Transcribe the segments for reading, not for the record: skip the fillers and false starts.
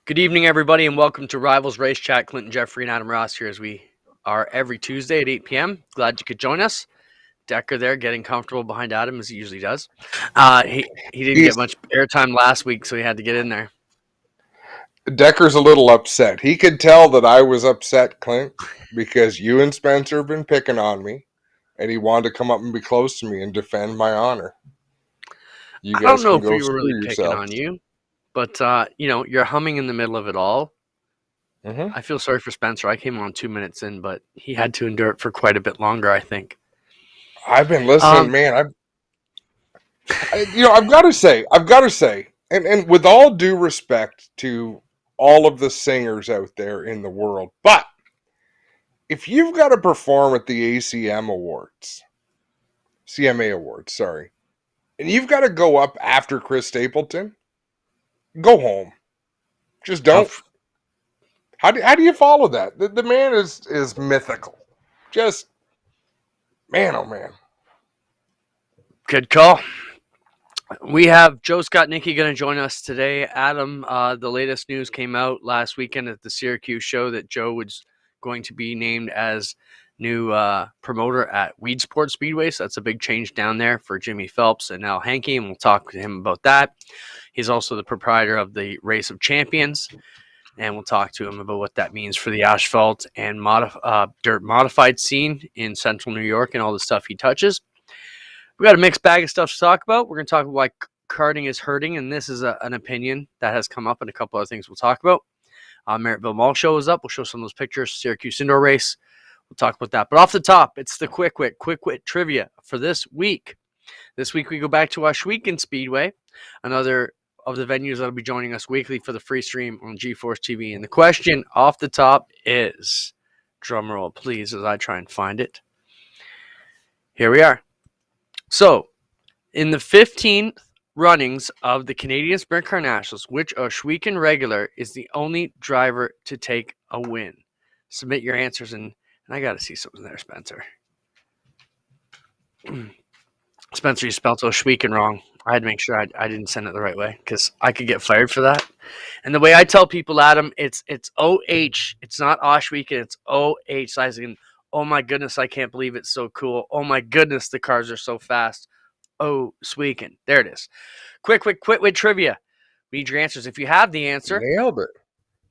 Good evening, everybody, and welcome to Rivalz Race Chat. Clinton, Geoffrey, and Adam Ross here as we are every Tuesday at 8 p.m. Glad you could join us. Decker there getting comfortable behind Adam as he usually does. He didn't get much airtime last week, so he had to get in there. Decker's a little upset. He could tell that I was upset, Clint, because you and Spencer have been picking on me, and he wanted to come up and be close to me and defend my honor. I don't know if we were really picking on you, but you're humming in the middle of it all. Mm-hmm. I feel sorry for Spencer. I came on 2 minutes in, but he had to endure it for quite a bit longer, I think. I've been listening, man. I've got to say, and with all due respect to all of the singers out there in the world, but if you've got to perform at the CMA Awards, sorry, and you've got to go up after Chris Stapleton, go home. Just don't. How do you follow that? The man is mythical. Just, man, oh man. Good call. We have Joe Scott-Nicky going to join us today. Adam, the latest news came out last weekend at the Syracuse show that Joe was going to be named as new promoter at Weed Sport Speedway. So that's a big change down there for Jimmy Phelps and Al Hankey, and we'll talk to him about that. He's also the proprietor of the Race of Champions, and we'll talk to him about what that means for the asphalt and dirt modified scene in central New York and all the stuff he touches. We got a mixed bag of stuff to talk about. We're going to talk about why karting is hurting, and this is an opinion that has come up, and a couple other things we'll talk about. Merrittville Mall show is up. We'll show some of those pictures. Syracuse indoor race. We'll talk about that. But off the top, it's the quick wit trivia for this week. This week we go back to Ohsweken Speedway, another of the venues that will be joining us weekly for the free stream on G-Force TV. And the question off the top is, drum roll please as I try and find it. Here we are. So, in the 15th runnings of the Canadian Sprint Car Nationals, which Ohsweken regular is the only driver to take a win? Submit your answers, and I got to see something there, Spencer. Spencer, you spelled Ohsweken wrong. I had to make sure I didn't send it the right way because I could get fired for that. And the way I tell people, Adam, it's O-H. It's not Ohsweken, it's O-H. So I was thinking, oh my goodness, I can't believe it's so cool. Oh my goodness, the cars are so fast. Ohsweken. There it is. Quick wit trivia. We need your answers. If you have the answer, nailed it.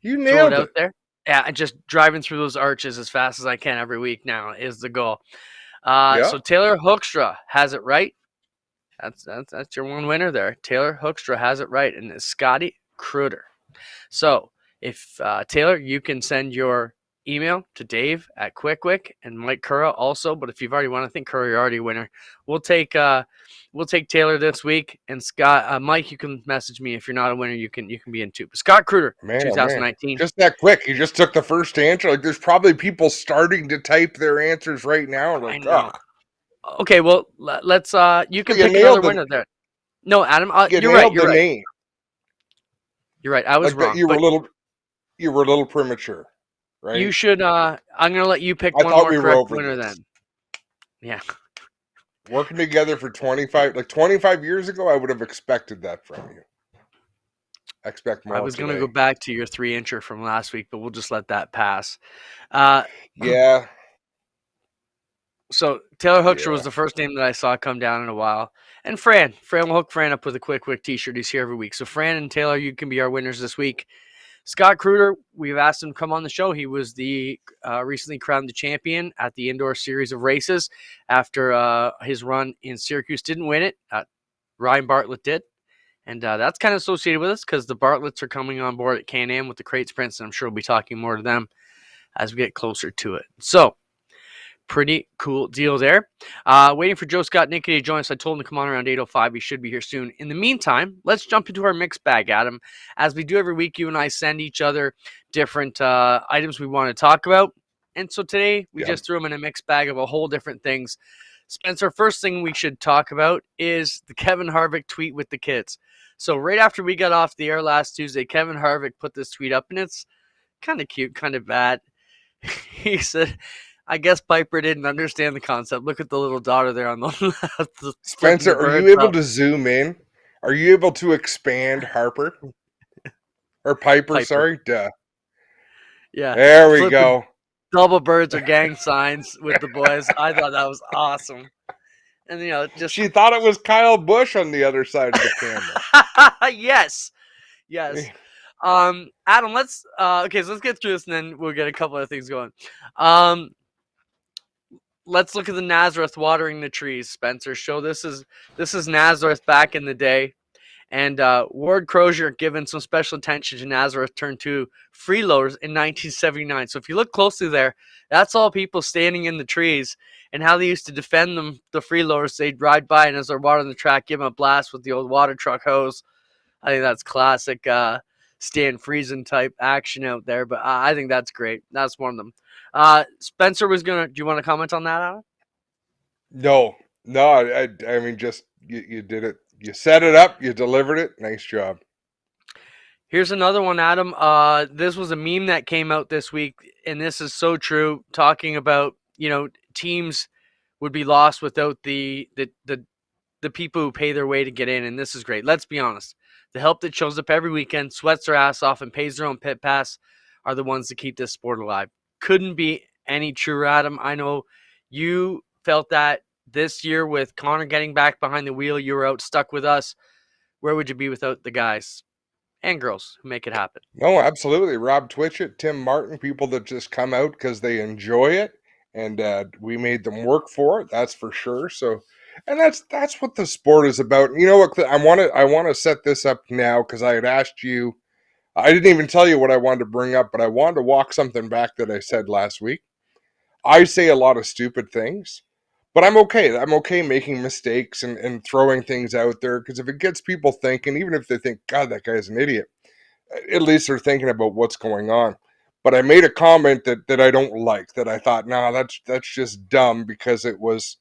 You throw nailed it out there. Yeah, and just driving through those arches as fast as I can every week now is the goal. So Taylor Hoekstra has it right. That's your one winner there. Taylor Hoekstra has it right, and it's Scotty Cruder. So if Taylor, you can send your email to Dave at Quick and Mike Curra also. But if you've already won, I think Curra, you're already a winner. We'll take Taylor this week, and Scott, Mike, you can message me if you're not a winner. You can be in too. But Scott Cruder, 2019. Just that quick. You just took the first answer. Like there's probably people starting to type their answers right now. Like, okay, well let's. You can pick another winner there. No, Adam, you're right. You're right. Name. You're right. I was wrong. You were a little premature. Right? You should. I'm going to let you pick one more correct winner then. Yeah. Working together for 25 years ago, I would have expected that from you. Expect more. I was going to go back to your 3-incher from last week, but we'll just let that pass. Yeah. So Taylor Hoekstra was the first name that I saw come down in a while. And Fran will hook Fran up with a quick t-shirt. He's here every week. So Fran and Taylor, you can be our winners this week. Scott Cruder, we've asked him to come on the show. He was the recently crowned the champion at the indoor series of races after his run in Syracuse. Didn't win it. Ryan Bartlett did. And that's kind of associated with us because the Bartletts are coming on board at Can-Am with the crate sprints, and I'm sure we'll be talking more to them as we get closer to it. So, pretty cool deal there. Waiting for Joe Scott-Nicky to join us. I told him to come on around 8:05. He should be here soon. In the meantime, let's jump into our mixed bag, Adam. As we do every week, you and I send each other different items we want to talk about. And so today, we just threw them in a mixed bag of a whole different things. Spencer, first thing we should talk about is the Kevin Harvick tweet with the kids. So right after we got off the air last Tuesday, Kevin Harvick put this tweet up, and it's kind of cute, kind of bad. He said, I guess Piper didn't understand the concept. Look at the little daughter there on the left. Spencer, are you able to zoom in? Are you able to expand Harper? Or Piper, Piper. sorry. Duh. Yeah. There we Flipping go. double birds or gang signs with the boys. I thought that was awesome. And, just. She thought it was Kyle Busch on the other side of the camera. Yes. Yes. Adam, let's okay, so let's get through this and then we'll get a couple of things going. Let's look at the Nazareth watering the trees, Spencer. Show this is Nazareth back in the day. And Ward Crozier given some special attention to Nazareth Turn 2 freeloaders in 1979. So if you look closely there, that's all people standing in the trees and how they used to defend them, the freeloaders. They'd ride by and as they're watering the track, give them a blast with the old water truck hose. I think that's classic Stan Friesen type action out there, but I think that's great. That's one of them. Spencer was do you want to comment on that, Adam? No, I mean, just you did it. You set it up. You delivered it. Nice job. Here's another one, Adam. This was a meme that came out this week, and this is so true. Talking about teams would be lost without the people who pay their way to get in, and this is great. Let's be honest. The help that shows up every weekend, sweats their ass off, and pays their own pit pass are the ones that keep this sport alive. Couldn't be any truer, Adam. I know you felt that this year with Connor getting back behind the wheel. You were out stuck with us. Where would you be without the guys and girls who make it happen? No, absolutely. Rob Twitchett, Tim Martin, people that just come out because they enjoy it, and we made them work for it. That's for sure. So, and that's what the sport is about. You know what? I want to set this up now because I had asked you. I didn't even tell you what I wanted to bring up, but I wanted to walk something back that I said last week. I say a lot of stupid things, but I'm okay. I'm okay making mistakes and throwing things out there because if it gets people thinking, even if they think, God, that guy's an idiot, at least they're thinking about what's going on. But I made a comment that I don't like, that I thought, no, that's just dumb because it was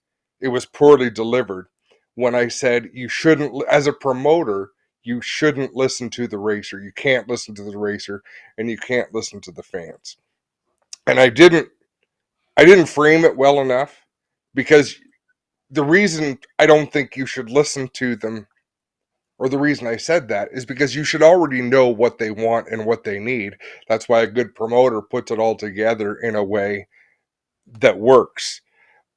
poorly delivered. When I said you shouldn't, as a promoter, you shouldn't listen to the racer. You can't listen to the racer, and you can't listen to the fans. And I didn't frame it well enough because the reason I don't think you should listen to them, or the reason I said that, is because you should already know what they want and what they need. That's why a good promoter puts it all together in a way that works.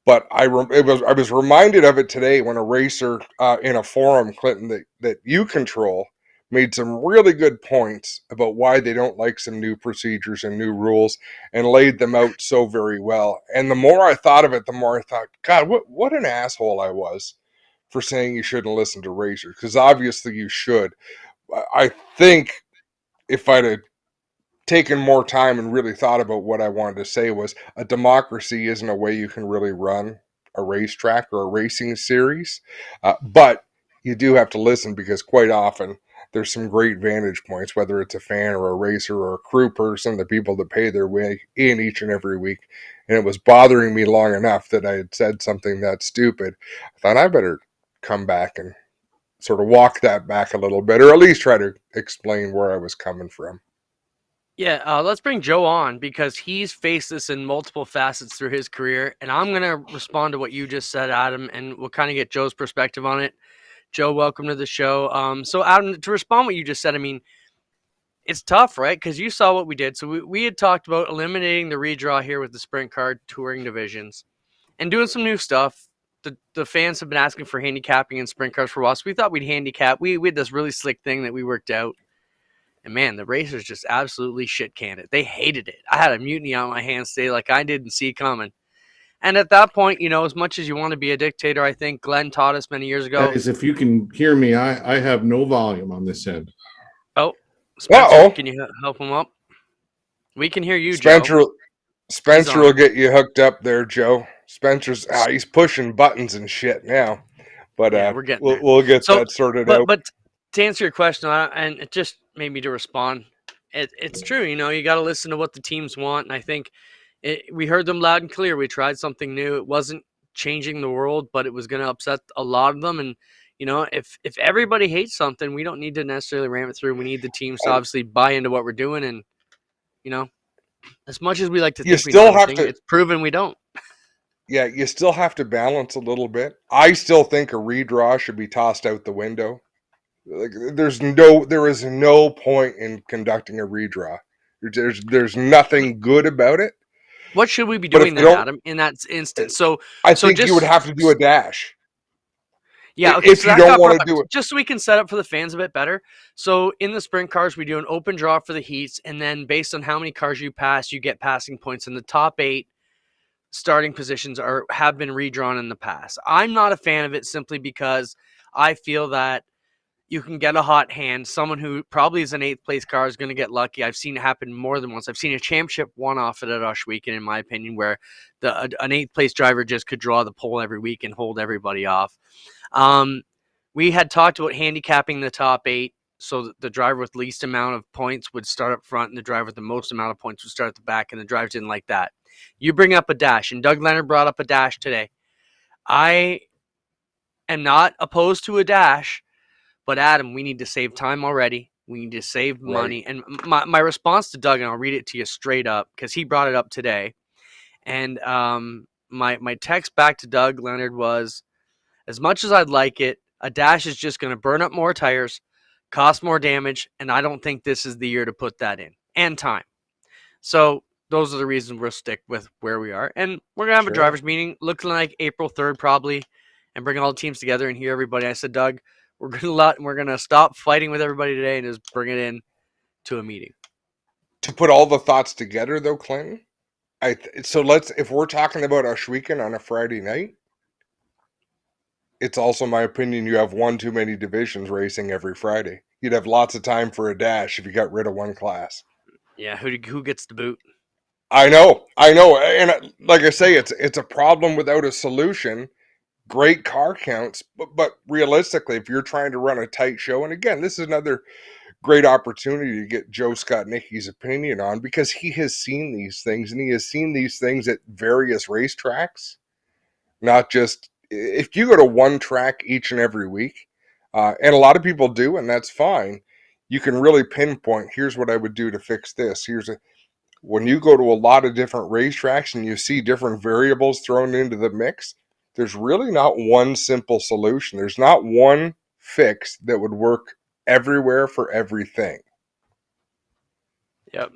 But I was reminded of it today when a racer in a forum, Clinton, that you control, made some really good points about why they don't like some new procedures and new rules, and laid them out so very well. And the more I thought of it, the more I thought, God, what an asshole I was for saying you shouldn't listen to racers, because obviously you should. I think if I'd have taken more time and really thought about what I wanted to say was a democracy isn't a way you can really run a racetrack or a racing series, but you do have to listen because quite often there's some great vantage points, whether it's a fan or a racer or a crew person, the people that pay their way in each and every week. And it was bothering me long enough that I had said something that stupid. I thought I better come back and sort of walk that back a little bit, or at least try to explain where I was coming from. Yeah, let's bring Joe on because he's faced this in multiple facets through his career. And I'm going to respond to what you just said, Adam, and we'll kind of get Joe's perspective on it. Joe, welcome to the show. So, Adam, to respond to what you just said, I mean, it's tough, right? Because you saw what we did. So we had talked about eliminating the redraw here with the sprint car touring divisions and doing some new stuff. The fans have been asking for handicapping in sprint cars for a while, so we thought we'd handicap. We had this really slick thing that we worked out. And man, the racers just absolutely shit canned it. They hated it. I had a mutiny on my hands today like I didn't see coming. And at that point, as much as you want to be a dictator, I think Glenn taught us many years ago. Guys, if you can hear me, I have no volume on this end. Oh, Spencer, can you help him up? We can hear you, Joe. Spencer will get you hooked up there, Joe. Spencer's he's pushing buttons and shit now. But yeah, we'll get that sorted out. But to answer your question, and it just made me to respond, it's true. You got to listen to what the teams want. And I think we heard them loud and clear. We tried something new. It wasn't changing the world, but it was going to upset a lot of them. And, if everybody hates something, we don't need to necessarily ram it through. We need the teams to obviously buy into what we're doing. And, as much as we like to think we know everything, it's proven we don't. Yeah, you still have to balance a little bit. I still think a redraw should be tossed out the window. Like there is no point in conducting a redraw. There's nothing good about it. What should we be But if doing you then, don't, Adam, in that instance? So I so think you would just have to do a dash yeah, okay, if so you that don't got want brought to up do it. just so we can set up for the fans a bit better. So in the sprint cars, we do an open draw for the heats, and then based on how many cars you pass, you get passing points. And the top 8 starting positions have been redrawn in the past. I'm not a fan of it simply because I feel that you can get a hot hand. Someone who probably is an 8th place car is going to get lucky. I've seen it happen more than once. I've seen a championship one off at Ush weekend, in my opinion, where an 8th place driver just could draw the pole every week and hold everybody off. We had talked about handicapping the top 8, so that the driver with least amount of points would start up front, and the driver with the most amount of points would start at the back, and the drivers didn't like that. You bring up a dash, and Doug Leonard brought up a dash today. I am not opposed to a dash, but Adam, we need to save time already. We need to save money. Right. And my response to Doug, and I'll read it to you straight up because he brought it up today. And my text back to Doug Leonard was, as much as I'd like it, a dash is just going to burn up more tires, cost more damage, and I don't think this is the year to put that in, and time. So those are the reasons we'll stick with where we are. And we're going to have a drivers meeting looking like April 3rd probably, and bring all the teams together and hear everybody. I said, Doug, we're gonna stop fighting with everybody today and just bring it in to a meeting. To put all the thoughts together, though, Clinton. If we're talking about Ush weekend on a Friday night, it's also my opinion you have one too many divisions racing every Friday. You'd have lots of time for a dash if you got rid of one class. Yeah, who gets the boot? I know, and like I say, it's a problem without a solution. Great car counts, but realistically, if you're trying to run a tight show, and again, this is another great opportunity to get Joe Scott-Nicky's opinion on, because he has seen these things, and he has seen these things at various racetracks, not just if you go to one track each and every week, and a lot of people do, and that's fine. You can really pinpoint, here's what I would do to fix this. When you go to a lot of different racetracks and you see different variables thrown into the mix, there's really not one simple solution. There's not one fix that would work everywhere for everything. Yep.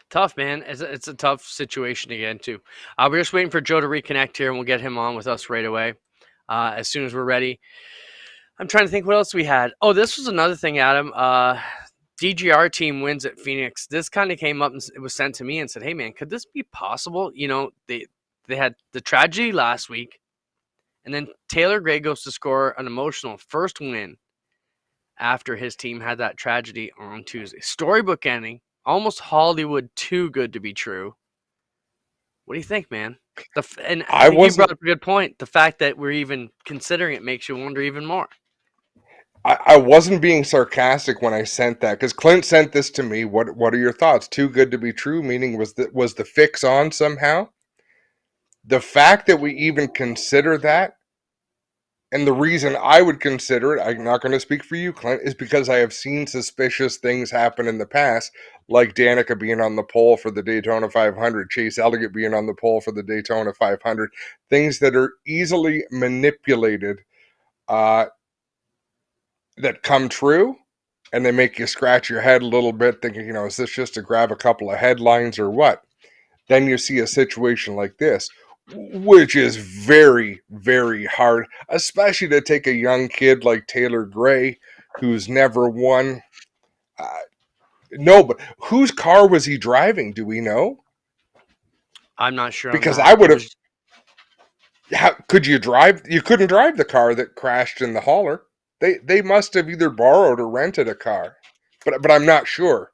Tough, man. It's a tough situation to get into. We're just waiting for Joe to reconnect here, and we'll get him on with us right away as soon as we're ready. I'm trying to think what else we had. Oh, this was another thing, Adam. DGR team wins at Phoenix. This kind of came up and it was sent to me and said, hey, man, could this be possible? You know, they had the tragedy last week, and then Taylor Gray goes to score an emotional first win after his team had that tragedy on Tuesday. Storybook ending, almost Hollywood too good to be true. What do you think, man? And I think you brought up a good point. The fact that we're even considering it makes you wonder even more. I wasn't being sarcastic when I sent that, because Clint sent this to me. What are your thoughts? Too good to be true, meaning was the fix on somehow? The fact that we even consider that, and the reason I would consider it, I'm not going to speak for you, Clint, is because I have seen suspicious things happen in the past, like Danica being on the pole for the Daytona 500, Chase Elliott being on the pole for the Daytona 500, things that are easily manipulated, that come true, and they make you scratch your head a little bit thinking, is this just to grab a couple of headlines or what? Then you see a situation like this, which is very, very hard, especially to take a young kid like Taylor Gray, who's never won. No, but whose car was he driving? Do we know? I'm not sure. Because on I that. would have. How could you drive? You couldn't drive the car that crashed in the hauler. They must have either borrowed or rented a car, but I'm not sure.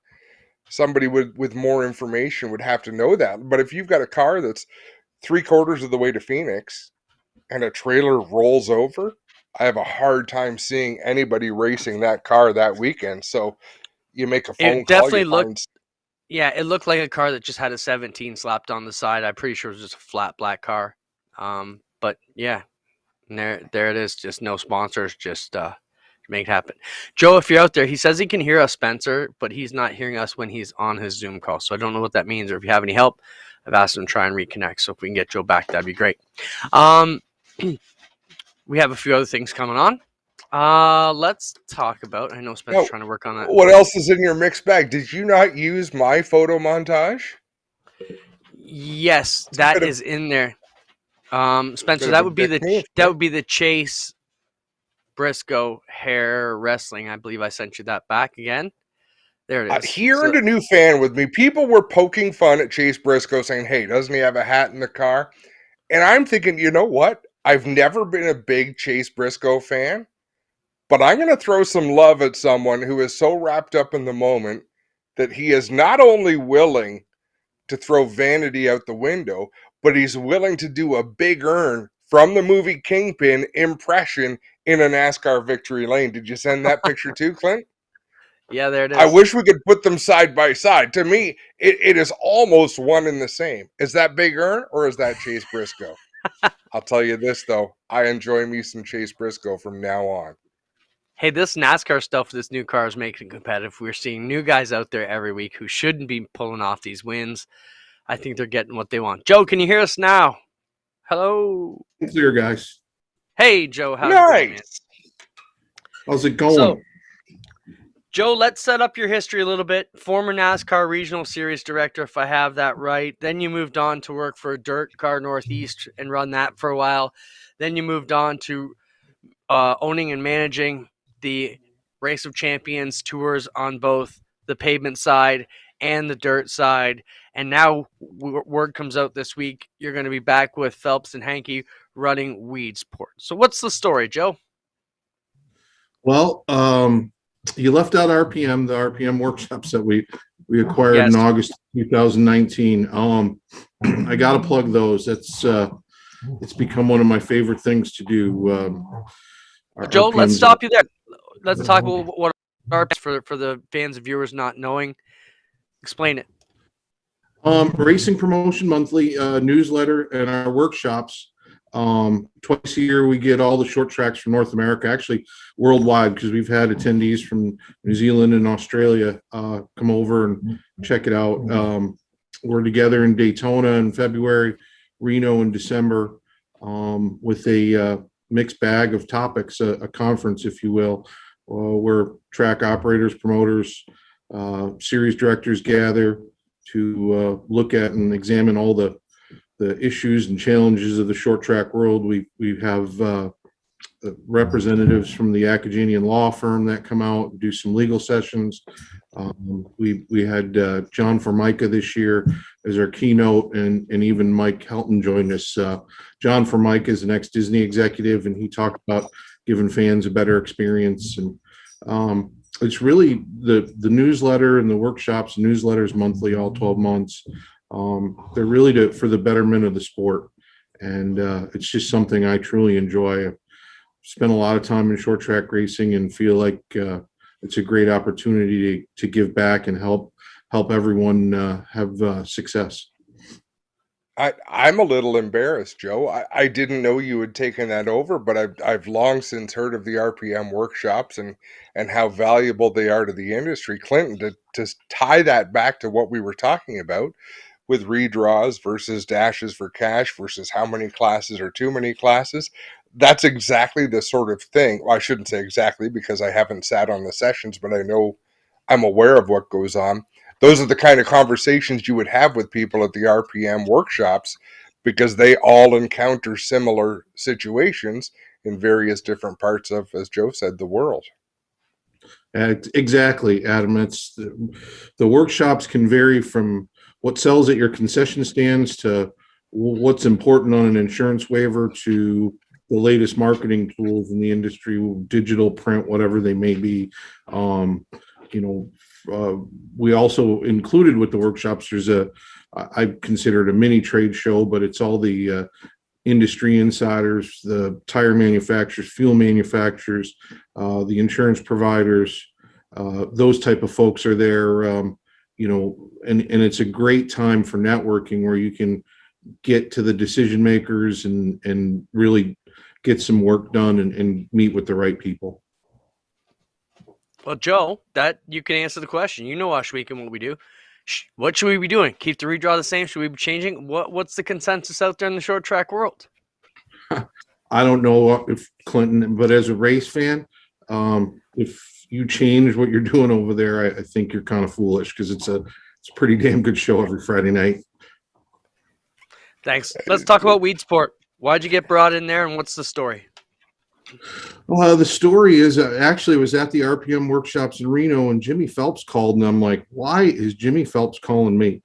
Somebody with more information would have to know that. But if you've got a car that's 3/4 of the way to Phoenix and a trailer rolls over, I have a hard time seeing anybody racing that car that weekend. So you make a phone It call, definitely you looked. find. Yeah, it looked like a car that just had a 17 slapped on the side. I'm pretty sure it was just a flat black car. But yeah, there it is. Just no sponsors. Just make it happen. Joe, if you're out there, he says he can hear us, Spencer, but he's not hearing us when he's on his Zoom call. So I don't know what that means, or if you have any help, I've asked him to try and reconnect. So if we can get Joe back, that'd be great. We have a few other things coming on. Let's talk about. I know Spencer's Now, trying to work on that. what else is in your mixed bag? Did you not use my photo montage? Yes, It's a that bit of, is in there. Spencer, bit of that a would be dick move. the Chase Briscoe hair wrestling. I believe I sent you that back again. There it is. Here and a new fan with me. People were poking fun at Chase Briscoe, saying, "Hey, doesn't he have a hat in the car?" And I'm thinking, you know what? I've never been a big Chase Briscoe fan, but I'm going to throw some love at someone who is so wrapped up in the moment that he is not only willing to throw vanity out the window, but he's willing to do a big earn from the movie Kingpin impression in a NASCAR victory lane. Did you send that picture too, Clint? Yeah, there it is. I wish we could put them side by side. To me, it is almost one and the same. Is that Big Earn or is that Chase Briscoe? I'll tell you this, though. I enjoy me some Chase Briscoe from now on. Hey, this NASCAR stuff, this new car is making it competitive. We're seeing new guys out there every week who shouldn't be pulling off these wins. I think they're getting what they want. Joe, can you hear us now? Hello. Clear, guys. Hey, Joe. How's it going, man? How's it going? So, Joe, let's set up your history a little bit. Former NASCAR Regional Series Director, if I have that right. Then you moved on to work for Dirt Car Northeast and run that for a while. Then you moved on to owning and managing the Race of Champions tours on both the pavement side and the dirt side. And now word comes out this week, you're going to be back with Phelps and Hankey running Weedsport. So what's the story, Joe? Well, you left out RPM, the RPM workshops that we acquired in August 2019. I got to plug those. It's become one of my favorite things to do. Joe, let's stop you there. Let's talk about what are for the fans and viewers not knowing. Explain it. Racing Promotion Monthly newsletter and our workshops. Twice a year we get all the short tracks from North America, actually worldwide, because we've had attendees from New Zealand and Australia come over and check it out. We're together in Daytona in February, Reno in December, with a mixed bag of topics, a conference, if you will, where track operators, promoters, series directors gather to look at and examine all the issues and challenges of the short track world. We have representatives from the Academian law firm that come out and do some legal sessions. We had John Formica this year as our keynote, and even Mike Helton joined us. John Formica is an ex-Disney executive, and he talked about giving fans a better experience. And it's really the newsletter and the workshops, newsletters monthly, all 12 months. They're really for the betterment of the sport. And it's just something I truly enjoy. I've spent a lot of time in short track racing and feel like it's a great opportunity to give back and help everyone have success. I'm a little embarrassed, Joe. I didn't know you had taken that over, but I've long since heard of the RPM workshops and how valuable they are to the industry. Clinton, to tie that back to what we were talking about with redraws versus dashes for cash versus how many classes or too many classes, that's exactly the sort of thing. Well, I shouldn't say exactly because I haven't sat on the sessions, but I know I'm aware of what goes on. Those are the kind of conversations you would have with people at the RPM workshops because they all encounter similar situations in various different parts of, as Joe said, the world. Exactly, Adam. It's the workshops can vary from what sells at your concession stands to what's important on an insurance waiver to the latest marketing tools in the industry, digital, print, whatever they may be. We also included with the workshops, there's I consider it a mini trade show, but it's all the industry insiders, the tire manufacturers, fuel manufacturers, the insurance providers, those type of folks are there, and it's a great time for networking where you can get to the decision makers and really get some work done and meet with the right people. Well, Joe, that you can answer the question. You know us week and what we do. What should we be doing? Keep the redraw the same? Should we be changing? What's the consensus out there in the short track world? I don't know if Clinton, but as a race fan, If you change what you're doing over there, I think you're kind of foolish, because it's a pretty damn good show every Friday night. Thanks. Let's talk about weed sport. Why'd you get brought in there, and what's the story? Well, the story is, actually, I was at the RPM workshops in Reno, and Jimmy Phelps called, and I'm like, why is Jimmy Phelps calling me?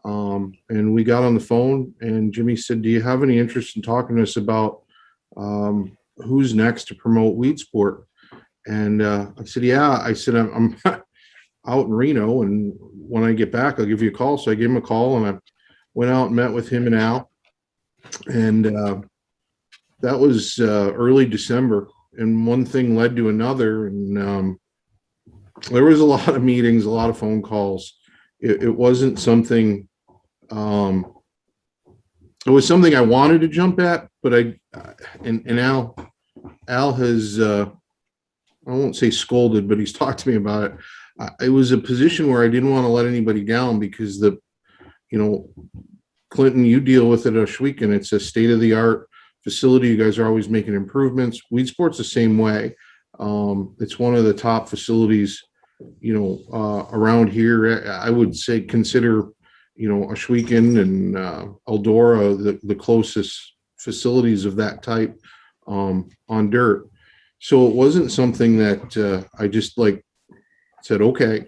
And we got on the phone, and Jimmy said, do you have any interest in talking to us about who's next to promote weed sport? And I said, yeah. I said, I'm out in Reno, and when I get back, I'll give you a call. So I gave him a call, and I went out and met with him and Al. And that was early December. And one thing led to another. And there was a lot of meetings, a lot of phone calls. It wasn't something, it was something I wanted to jump at, but and Al has, I won't say scolded, but he's talked to me about it. It was a position where I didn't want to let anybody down, because Clinton, you deal with it at Shweekan. It's a state-of-the-art facility. You guys are always making improvements. Weed sport's the same way. It's one of the top facilities, around here. I would say consider, a Shweekan and Eldora the closest facilities of that type on dirt. So it wasn't something that I just said, okay.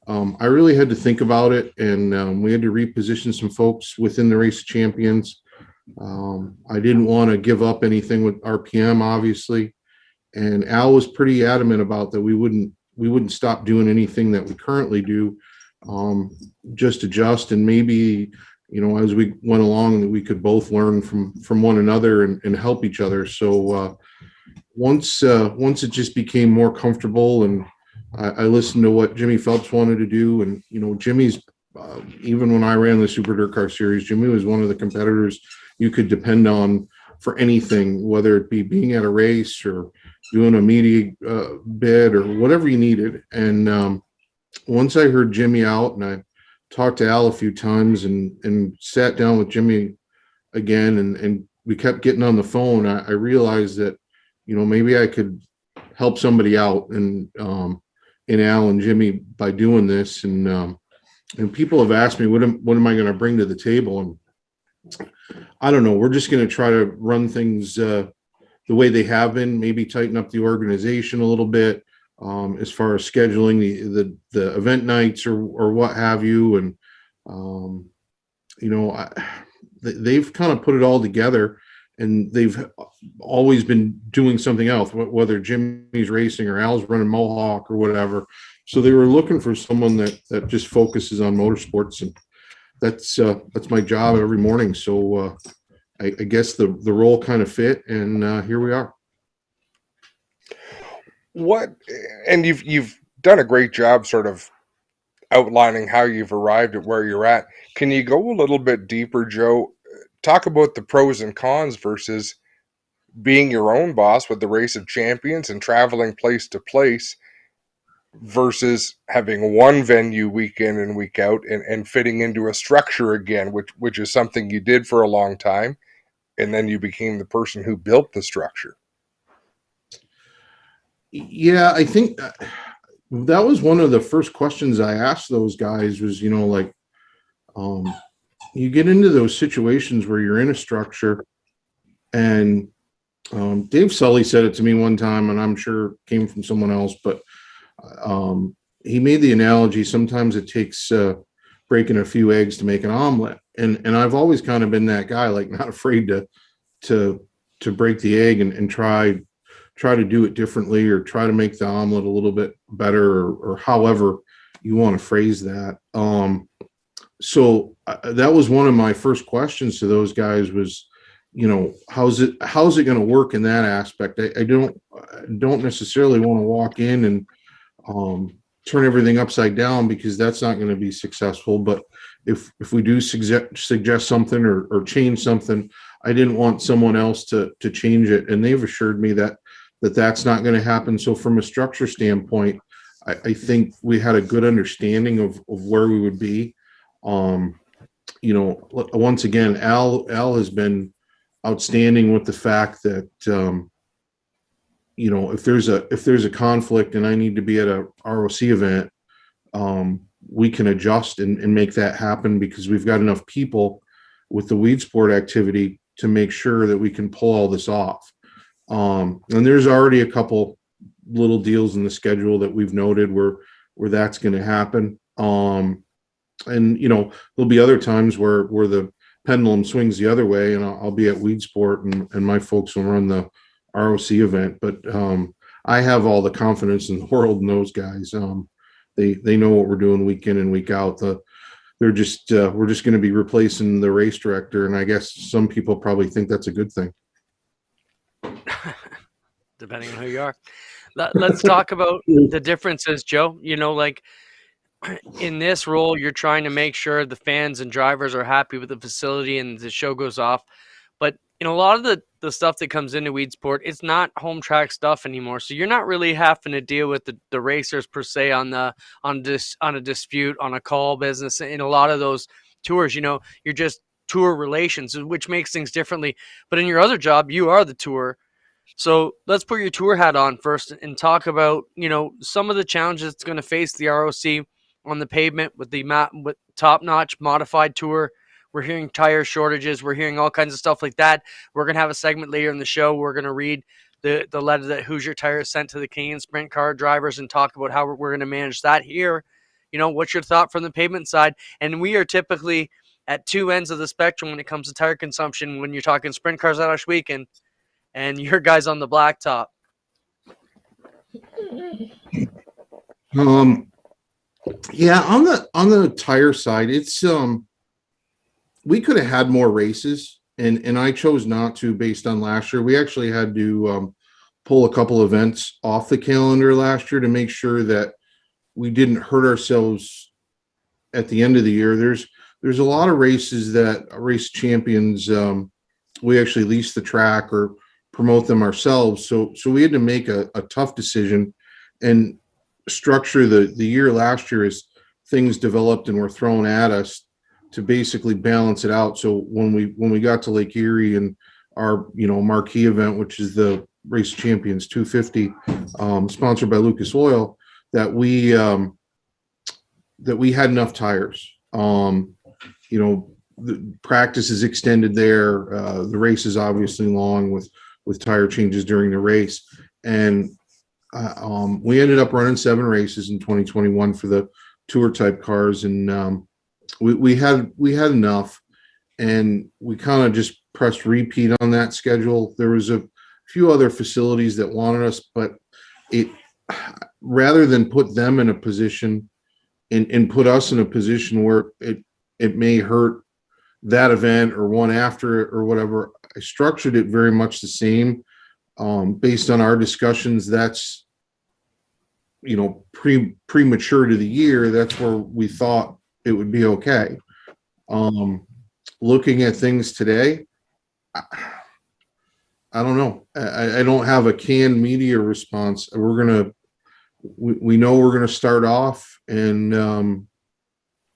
I really had to think about it, and we had to reposition some folks within the Race of Champions. I didn't want to give up anything with RPM, obviously, and Al was pretty adamant about that. We wouldn't stop doing anything that we currently do, just adjust, and maybe as we went along, we could both learn from one another and help each other. So once it just became more comfortable, and I listened to what Jimmy Phelps wanted to do, and Jimmy's even when I ran the Super Dirt Car Series, Jimmy was one of the competitors you could depend on for anything, whether it be being at a race or doing a media bid or whatever you needed. And once I heard Jimmy out, and I talked to Al a few times, and sat down with Jimmy again, and we kept getting on the phone, I realized that maybe I could help somebody out, and in Al and Jimmy, by doing this. And people have asked me, what am I going to bring to the table? And I don't know. We're just going to try to run things the way they have been, maybe tighten up the organization a little bit, as far as scheduling the event nights or what have you. And they've kind of put it all together, and they've always been doing something else, whether Jimmy's racing or Al's running Mohawk or whatever. So they were looking for someone that just focuses on motorsports, and that's my job every morning. So I guess the role kind of fit, and here we are. And you've done a great job sort of outlining how you've arrived at where you're at. Can you go a little bit deeper, Joe? Talk about the pros and cons versus being your own boss with the Race of Champions and traveling place to place, versus having one venue week in and week out, and fitting into a structure again, which is something you did for a long time, and then you became the person who built the structure. Yeah, I think that was one of the first questions I asked those guys was, you get into those situations where you're in a structure, and Dave Sully said it to me one time, and I'm sure it came from someone else, but he made the analogy, sometimes it takes breaking a few eggs to make an omelet. And I've always kind of been that guy, not afraid to break the egg and try to do it differently, or try to make the omelet a little bit better, or however you want to phrase that. So that was one of my first questions to those guys was, how's it going to work in that aspect? I don't necessarily want to walk in and turn everything upside down, because that's not going to be successful. But if we do suggest something or change something, I didn't want someone else to change it. And they've assured me that's not going to happen. So from a structure standpoint, I think we had a good understanding of where we would be. Once again, Al has been outstanding with the fact that if there's a conflict and I need to be at a ROC event, we can adjust and make that happen because we've got enough people with the weed sport activity to make sure that we can pull all this off. And there's already a couple little deals in the schedule that we've noted where that's going to happen. And there'll be other times where the pendulum swings the other way, and I'll be at weed sport and my folks will run the ROC event. But I have all the confidence in the world in those guys. They know what we're doing week in and week out. We're just going to be replacing the race director, and I guess some people probably think that's a good thing. Depending on who you are. Let's talk about the differences, Joe. Like in this role, you're trying to make sure the fans and drivers are happy with the facility and the show goes off. But a lot of the stuff that comes into weed sport, it's not home track stuff anymore. So you're not really having to deal with the racers per se on a dispute, on a call business. In a lot of those tours, you're just tour relations, which makes things differently. But in your other job, you are the tour. So let's put your tour hat on first and talk about, some of the challenges it's going to face the ROC on the pavement with with top-notch modified tour. We're hearing tire shortages. We're hearing all kinds of stuff like that. We're going to have a segment later in the show. We're going to read the letter that Hoosier Tires sent to the Canadian Sprint car drivers and talk about how we're going to manage that here. What's your thought from the pavement side? And we are typically at two ends of the spectrum when it comes to tire consumption when you're talking sprint cars out last weekend and your guys on the blacktop. Yeah, on the tire side, it's we could have had more races, and I chose not to based on last year. We actually had to pull a couple events off the calendar last year to make sure that we didn't hurt ourselves at the end of the year. There's a lot of races that race champions we actually lease the track or promote them ourselves. So we had to make a tough decision and structure the year last year as things developed and were thrown at us to basically balance it out. So when we got to Lake Erie and our marquee event, which is the Race Champions 250, sponsored by Lucas Oil, that we had enough tires. The practice is extended there. The race is obviously long with tire changes during the race, and we ended up running 7 races in 2021 for the tour type cars, and we had enough, and we kind of just pressed repeat on that schedule. There was a few other facilities that wanted us, but rather than put them in a position and put us in a position where it may hurt that event or one after it or whatever, I structured it very much the same. Based on our discussions, that's premature to the year. That's where we thought it would be okay. Looking at things today, I don't know. I don't have a canned media response. We know we're gonna start off, and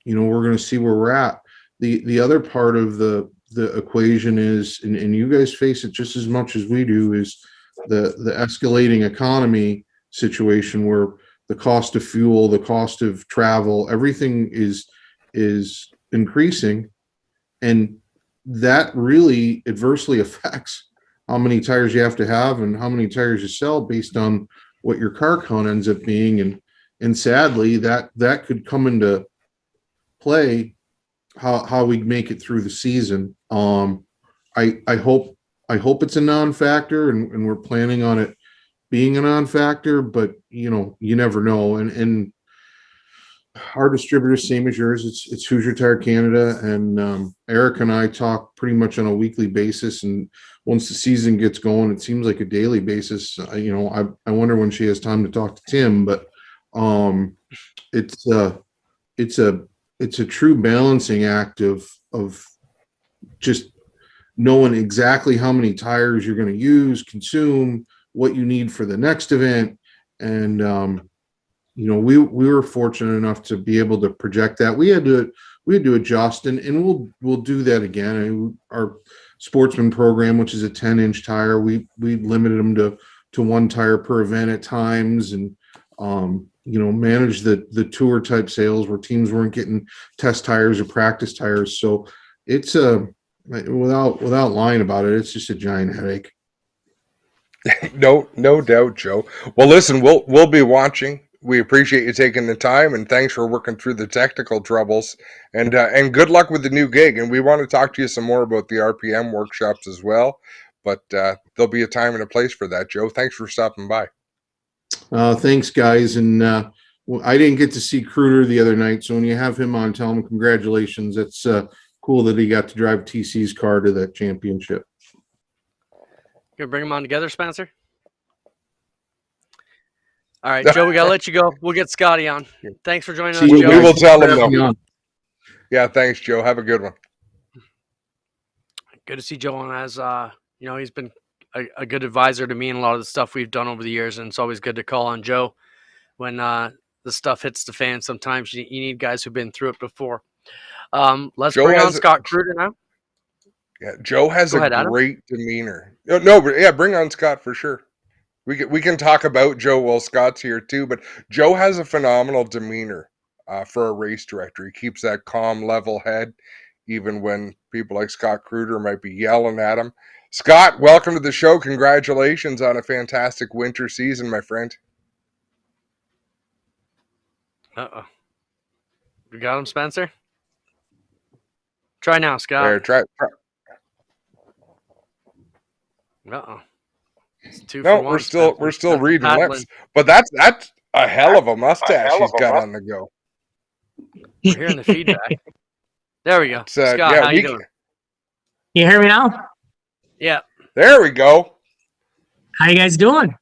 we're gonna see where we're at. The other part of the equation is, and you guys face it just as much as we do, is the escalating economy situation where the cost of fuel, the cost of travel, everything is increasing, and that really adversely affects how many tires you have to have and how many tires you sell based on what your car count ends up being, and sadly that could come into play how we make it through the season. I hope it's a non-factor, and we're planning on it being a non-factor, but you never know. And our distributor, same as yours, it's Hoosier Tire Canada, and Eric and I talk pretty much on a weekly basis, and once the season gets going, it seems like a daily basis. I wonder when she has time to talk to Tim, but it's a true balancing act of just knowing exactly how many tires you're going to use, consume, what you need for the next event. And, we were fortunate enough to be able to project that. We had to adjust, and we'll do that again. Our Sportsman program, which is a 10-inch tire, we limited them to to one tire per event at times, and manage the tour type sales where teams weren't getting test tires or practice tires. So it's without lying about it, it's just a giant headache. No doubt, Joe. Well, listen, we'll be watching. We appreciate you taking the time, and thanks for working through the technical troubles. And good luck with the new gig. And we want to talk to you some more about the RPM workshops as well. But there'll be a time and a place for that, Joe. Thanks for stopping by. Thanks, guys. And I didn't get to see Cruder the other night, so when you have him on, tell him congratulations. It's cool that he got to drive TC's car to that championship. Gonna bring them on together, Spencer? All right, Joe, we got to let you go. We'll get Scotty on. Thanks for joining us, Joe. We will tell him, though. Yeah, thanks, Joe. Have a good one. Good to see Joe on. As he's been a good advisor to me in a lot of the stuff we've done over the years, and it's always good to call on Joe when the stuff hits the fan. Sometimes you need guys who've been through it before. Let's bring on Scott Cruder now. Yeah, Joe has a great demeanor. Bring on Scott for sure. We can talk about Joe while Scott's here too, but Joe has a phenomenal demeanor for a race director. He keeps that calm, level head, even when people like Scott Cruder might be yelling at him. Scott, welcome to the show. Congratulations on a fantastic winter season, my friend. Uh-oh. You got him, Spencer? Try now, Scott. There, try. Uh-oh. We're still reading lips. But that's a hell of a mustache he's got on the go. We're hearing the feedback. There we go. Scott, how you doing? You hear me now? Yeah. There we go. How you guys doing?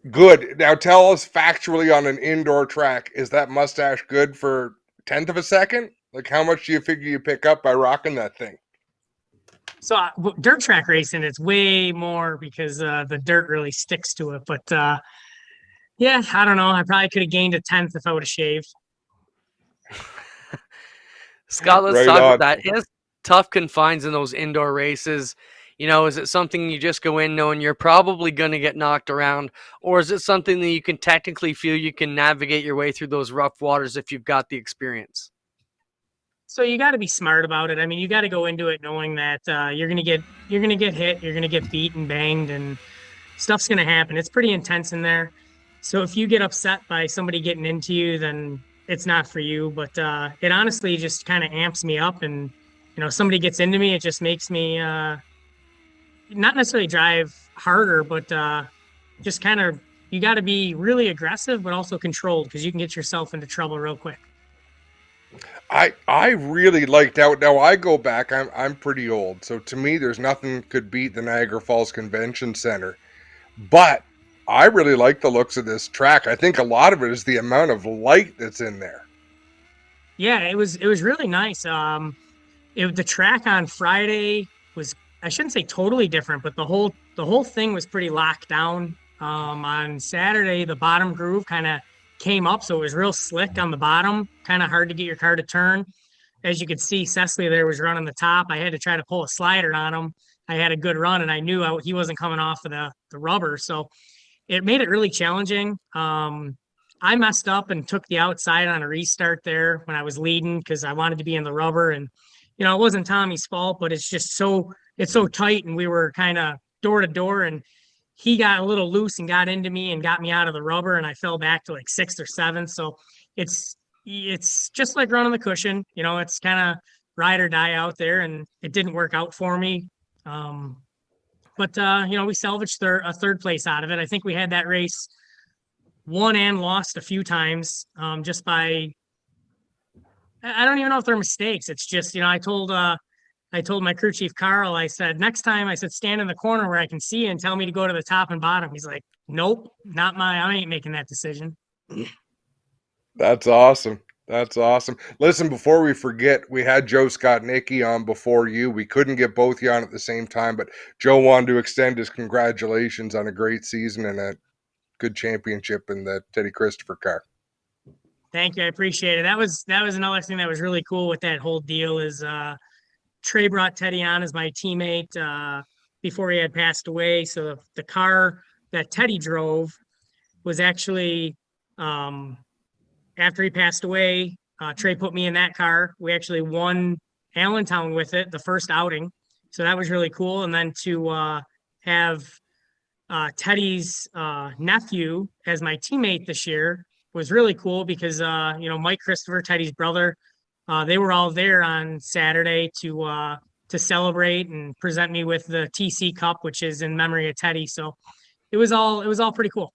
Good. Now tell us factually on an indoor track, is that mustache good for 1/10 of a second? Like, how much do you figure you pick up by rocking that thing? So dirt track racing, it's way more because the dirt really sticks to it. But yeah, I don't know. I probably could have gained 1/10 if I would have shaved. Scott, let's talk about that. Is tough confines in those indoor races? Is it something you just go in knowing you're probably going to get knocked around, or is it something that you can technically feel you can navigate your way through those rough waters if you've got the experience? So you got to be smart about it. I mean, you got to go into it knowing that you're gonna get hit, you're gonna get beat and banged, and stuff's gonna happen. It's pretty intense in there. So if you get upset by somebody getting into you, then it's not for you. But it honestly just kind of amps me up, and somebody gets into me, it just makes me not necessarily drive harder, but just kind of, you got to be really aggressive, but also controlled, because you can get yourself into trouble real quick. I really liked out. Now I go back. I'm pretty old, so to me, there's nothing could beat the Niagara Falls Convention Center. But I really like the looks of this track. I think a lot of it is the amount of light that's in there. Yeah, it was really nice. The track on Friday was, I shouldn't say totally different, but the whole thing was pretty locked down. On Saturday, the bottom groove kind of came up, so it was real slick on the bottom, kind of hard to get your car to turn. As you could see, Cecily there was running the top. I had to try to pull a slider on him. I had a good run, and I knew he wasn't coming off of the rubber, so it made it really challenging. I messed up and took the outside on a restart there when I was leading because I wanted to be in the rubber, and it wasn't Tommy's fault, but it's just it's so tight, and we were kind of door to door, and he got a little loose and got into me and got me out of the rubber, and I fell back to like 6th or 7th. So it's just like running the cushion. It's kind of ride or die out there, and it didn't work out for me. But we salvaged a third place out of it. I think we had that race won and lost a few times just by, I don't even know if they're mistakes. It's just, I told my crew chief, Carl, I said, next time, I said, stand in the corner where I can see you and tell me to go to the top and bottom. He's like, nope, I ain't making that decision. That's awesome. That's awesome. Listen, before we forget, we had Joe Scott-Nicky on before you. We couldn't get both you on at the same time, but Joe wanted to extend his congratulations on a great season and a good championship in the Teddy Christopher car. Thank you. I appreciate it. That was another thing that was really cool with that whole deal is Trey brought Teddy on as my teammate. before he had passed away. So the car that Teddy drove was actually, after he passed away, Trey put me in that car. We actually won Allentown with it, the first outing. So that was really cool. And then to have Teddy's nephew as my teammate this year was really cool because, Mike Christopher, Teddy's brother, they were all there on Saturday to celebrate and present me with the TC Cup, which is in memory of Teddy. So it was all pretty cool.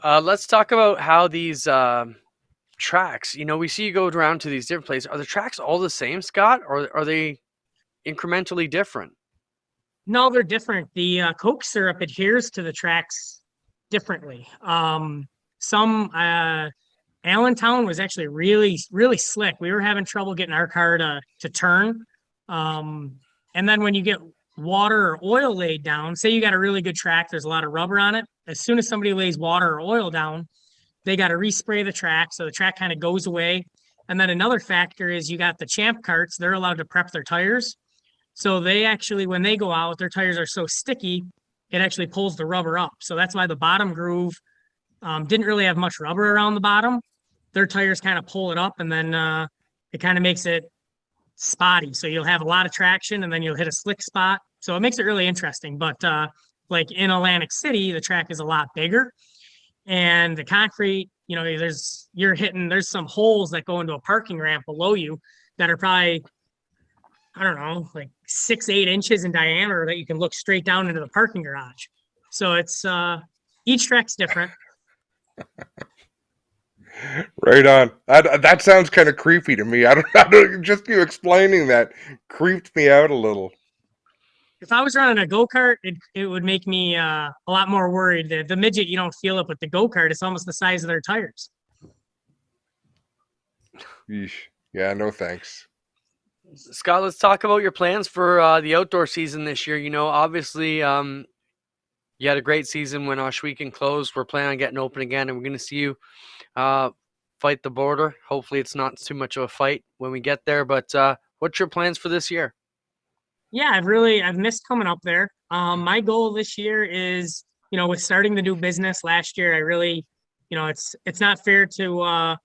Let's talk about how these tracks, we see you go around to these different places. Are the tracks all the same, Scott, or are they incrementally different? No, they're different. The Coke syrup adheres to the tracks differently. Some Allentown was actually really, really slick. We were having trouble getting our car to turn. And then when you get water or oil laid down, say you got a really good track, there's a lot of rubber on it. As soon as somebody lays water or oil down, they got to respray the track. So the track kind of goes away. And then another factor is you got the champ carts. They're allowed to prep their tires. So they actually, when they go out, their tires are so sticky, it actually pulls the rubber up. So that's why the bottom groove didn't really have much rubber around the bottom. Their tires kind of pull it up, and then it kind of makes it spotty. So you'll have a lot of traction, and then you'll hit a slick spot. So it makes it really interesting. But like in Atlantic City, the track is a lot bigger, and the concrete, there's some holes that go into a parking ramp below you that are probably, I don't know, like 6-8 inches in diameter that you can look straight down into the parking garage. So it's each track's different. Right on. That sounds kind of creepy to me. I don't. Just you explaining that creeped me out a little. If I was running a go-kart, it would make me a lot more worried. The midget, you don't feel it, but the go-kart, it's almost the size of their tires. Yeesh. Yeah, no thanks. Scott, let's talk about your plans for the outdoor season this year. Obviously, you had a great season when Oshweekend closed. We're planning on getting open again, and we're going to see you fight the border. Hopefully it's not too much of a fight when we get there, but what's your plans for this year? Yeah, I've missed coming up there. My goal this year is, with starting the new business last year, I really, it's not fair to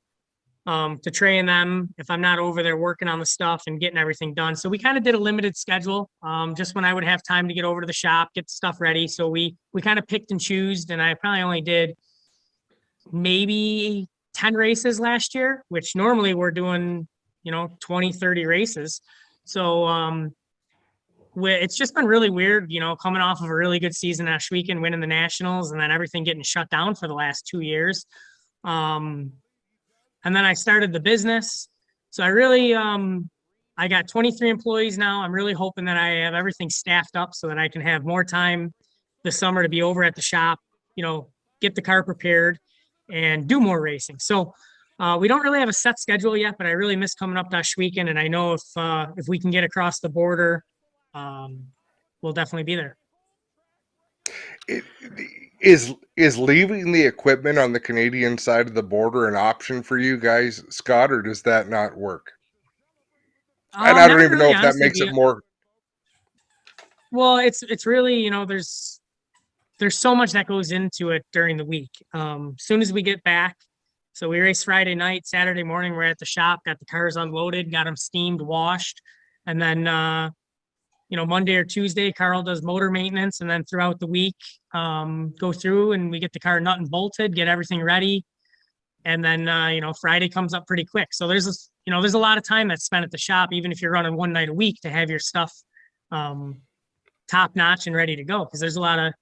Trey and them if I'm not over there working on the stuff and getting everything done. So we kind of did a limited schedule, just when I would have time to get over to the shop, get the stuff ready. So we kind of picked and choosed, and I probably only did maybe 10 races last year, which normally we're doing, 20, 30 races. So it's just been really weird, coming off of a really good season last weekend, winning the Nationals, and then everything getting shut down for the last 2 years. And then I started the business. So I really, I got 23 employees now. I'm really hoping that I have everything staffed up so that I can have more time this summer to be over at the shop, get the car prepared and do more racing. So we don't really have a set schedule yet, but I really miss coming up to Oshweekend. And I know if we can get across the border, we'll definitely be there. Is leaving the equipment on the Canadian side of the border an option for you guys, Scott, or does that not work? And I don't even know if that makes it more. Well, it's really, there's so much that goes into it during the week. Soon as we get back, so we race Friday night, Saturday morning, we're at the shop, got the cars unloaded, got them steamed, washed, and then Monday or Tuesday, Carl does motor maintenance, and then throughout the week, go through and we get the car nut and bolted, get everything ready. And then, Friday comes up pretty quick. So there's a lot of time that's spent at the shop, even if you're running one night a week, to have your stuff top notch and ready to go. Cause there's a lot of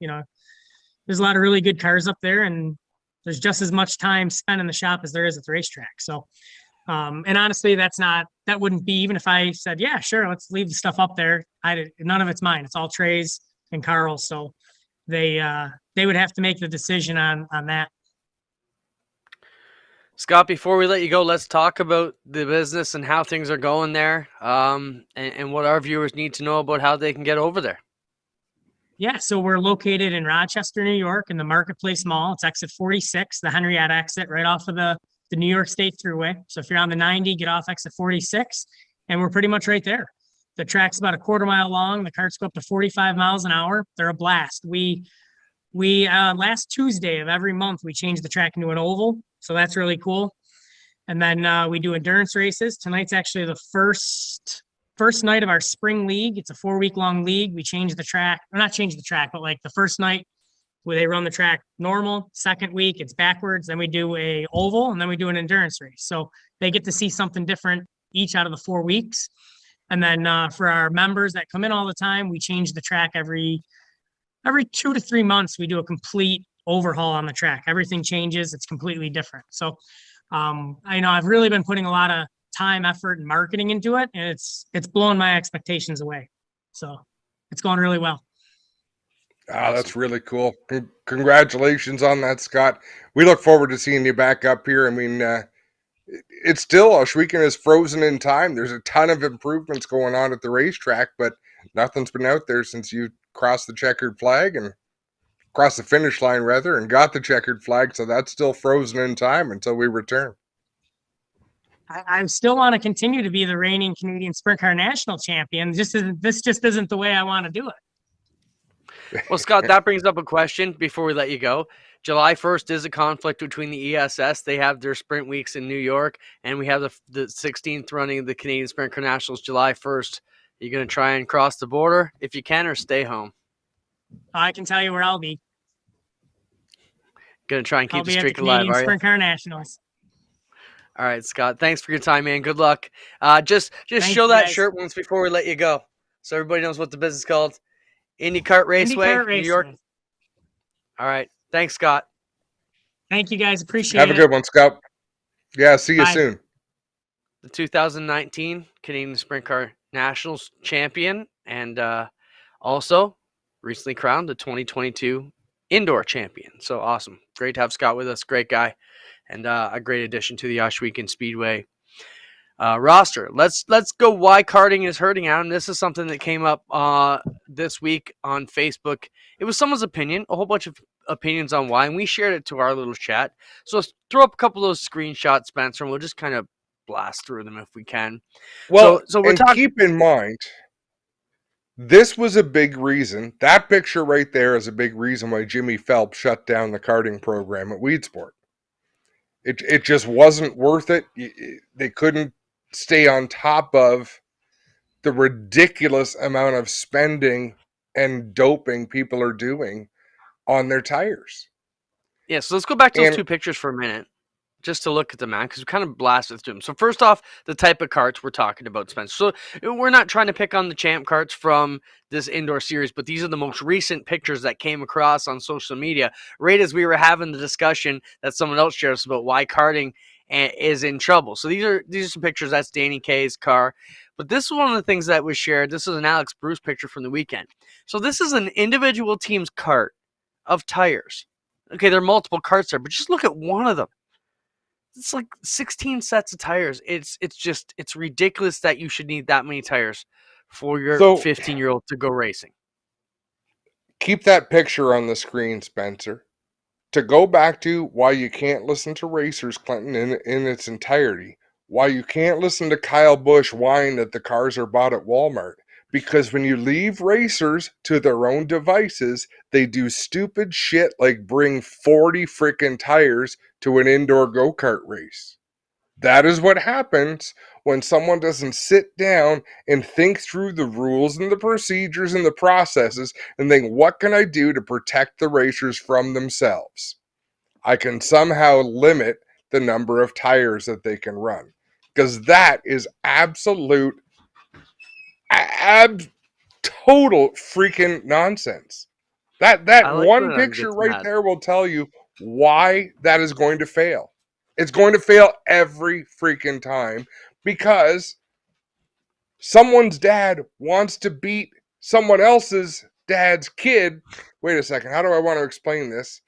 really good cars up there, and there's just as much time spent in the shop as there is at the racetrack. So, and honestly, that wouldn't be, even if I said, yeah, sure, let's leave the stuff up there. None of it's mine. It's all Trey's and Carl's. So they would have to make the decision on that. Scott, before we let you go, let's talk about the business and how things are going there, and what our viewers need to know about how they can get over there. Yeah, so we're located in Rochester, New York, in the Marketplace Mall. It's exit 46, the Henrietta exit, right off of the New York State Thruway. So if you're on the 90, get off exit 46, and we're pretty much right there. The track's about a quarter mile long. The carts go up to 45 miles an hour. They're a blast. We last Tuesday of every month, we change the track into an oval. So that's really cool. And then we do endurance races. Tonight's actually the first night of our spring league. It's a 4-week long league. We change the track, or not change the track, but like the first night where they run the track normal. Second week, it's backwards. Then we do a oval, and then we do an endurance race. So they get to see something different each out of the 4 weeks. And then for our members that come in all the time, we change the track every 2 to 3 months. We do a complete overhaul on the track. Everything changes. It's completely different. So I know I've really been putting a lot of time, effort, and marketing into it, and it's blowing my expectations away. So it's going really well. Ah, that's really cool. Congratulations on that, Scott. We look forward to seeing you back up here. I mean, it's still, Oshweekon is frozen in time. There's a ton of improvements going on at the racetrack, but nothing's been out there since you crossed the checkered flag and crossed the finish line, rather, and got the checkered flag. So that's still frozen in time until we return. I still want to continue to be the reigning Canadian Sprint Car National Champion. This just isn't the way I want to do it. Well, Scott, that brings up a question before we let you go. July 1st is a conflict between the ESS. They have their sprint weeks in New York, and we have the 16th running of the Canadian Sprint Car Nationals July 1st. Are you going to try and cross the border if you can, or stay home? I can tell you where I'll be. Going to try and keep the streak alive, are you? Sprint Car Nationals. All right, Scott. Thanks for your time, man. Good luck. Just show that shirt once before we let you go, so everybody knows what the business is called. Indy Kart Raceway, New York. All right. Thanks, Scott. Thank you, guys. Appreciate it. Have a good one, Scott. Yeah, see you soon. The 2019 Canadian Sprint Car Nationals champion, and also recently crowned the 2022 indoor champion. So awesome. Great to have Scott with us. Great guy, and a great addition to the Oshweekon Speedway roster. Let's go why karting is hurting, Adam. This is something that came up this week on Facebook. It was someone's opinion, a whole bunch of opinions on why, and we shared it to our little chat. So let's throw up a couple of those screenshots, Spencer, and we'll just kind of blast through them if we can. Well, so we're keep in mind, this was a big reason. That picture right there is a big reason why Jimmy Phelps shut down the karting program at Weedsport. It just wasn't worth it. They couldn't stay on top of the ridiculous amount of spending and doping people are doing on their tires. Yeah, so let's go back to those two pictures for a minute, just to look at them, man, because we kind of blasted through them. So first off, the type of karts we're talking about, Spencer. So we're not trying to pick on the champ karts from this indoor series, but these are the most recent pictures that came across on social media right as we were having the discussion that someone else shared us about why karting is in trouble. So these are some pictures. That's Danny K's car. But this is one of the things that was shared. This is an Alex Bruce picture from the weekend. So this is an individual team's cart of tires. Okay, there are multiple carts there, but just look at one of them. It's like 16 sets of tires. It's ridiculous that you should need that many tires for your 15-year-old to go racing. Keep that picture on the screen, Spencer. To go back to why you can't listen to Racers Clinton in its entirety, why you can't listen to Kyle Busch whine that the cars are bought at Walmart. Because when you leave racers to their own devices, they do stupid shit like bring 40 freaking tires to an indoor go-kart race. That is what happens when someone doesn't sit down and think through the rules and the procedures and the processes and think, what can I do to protect the racers from themselves? I can somehow limit the number of tires that they can run. Because that is total freaking nonsense. That like one picture right there will tell you why that is going to fail. It's going to fail every freaking time because someone's dad wants to beat someone else's dad's kid. Wait a second. How do I want to explain this?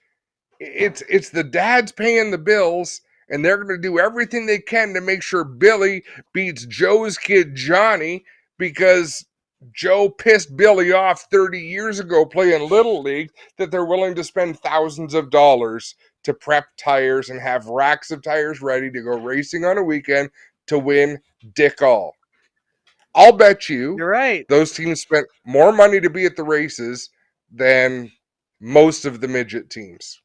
It's the dad's paying the bills, and they're going to do everything they can to make sure Billy beats Joe's kid, Johnny, because Joe pissed Billy off 30 years ago playing Little League, that they're willing to spend thousands of dollars to prep tires and have racks of tires ready to go racing on a weekend to win dick all. I'll bet you You're right. those teams spent more money to be at the races than most of the midget teams.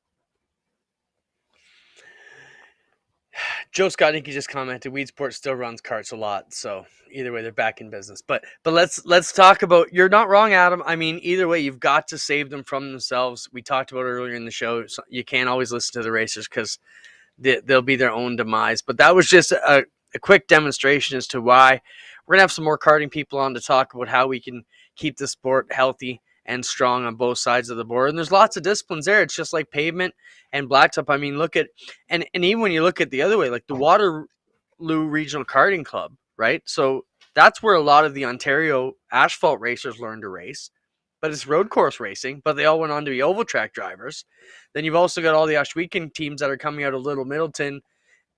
Joe Scott-Nicky just commented, Weedsport still runs carts a lot, so either way, they're back in business. But let's talk about. You're not wrong, Adam. I mean, either way, you've got to save them from themselves. We talked about earlier in the show. So you can't always listen to the racers because they'll be their own demise. But that was just a quick demonstration as to why we're gonna have some more karting people on to talk about how we can keep the sport healthy and strong on both sides of the board. And there's lots of disciplines there. It's just like pavement and blacktop. I mean, look at and even when you look at the other way, like the Waterloo Regional Karting Club, right? So that's where a lot of the Ontario asphalt racers learned to race. But it's road course racing, but they all went on to be oval track drivers. Then you've also got all the Oshweekend teams that are coming out of Little Middleton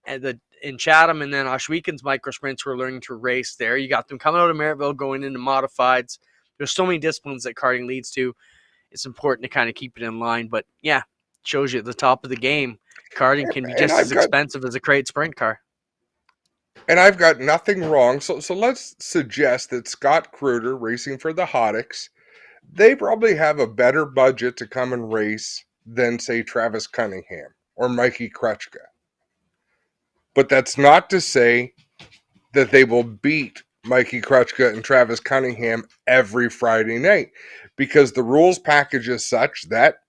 and in Chatham, and then Oshweekend's micro sprints who are learning to race there. You got them coming out of Merrittville going into modifieds. There's so many disciplines that karting leads to. It's important to kind of keep it in line. But yeah, shows you at the top of the game, karting can be just as expensive as a crate sprint car. And I've got nothing wrong. So let's suggest that Scott Cruder racing for the Hodicks, they probably have a better budget to come and race than, say, Travis Cunningham or Mikey Krutchka. But that's not to say that they will beat Mikey Krutchka and Travis Cunningham every Friday night, because the rules package is such that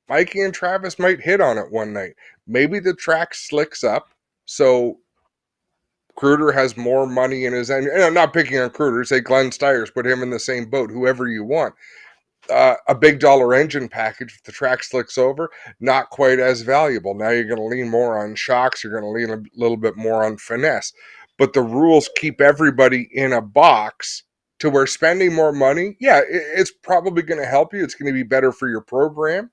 Mikey and Travis might hit on it one night. Maybe the track slicks up, so Cruder has more money in his end. And I'm not picking on Cruder. Say Glenn Stiers, put him in the same boat, whoever you want. A big dollar engine package, if the track slicks over, not quite as valuable. Now you're going to lean more on shocks. You're going to lean a little bit more on finesse. But the rules keep everybody in a box to where spending more money, yeah, it's probably going to help you. It's going to be better for your program,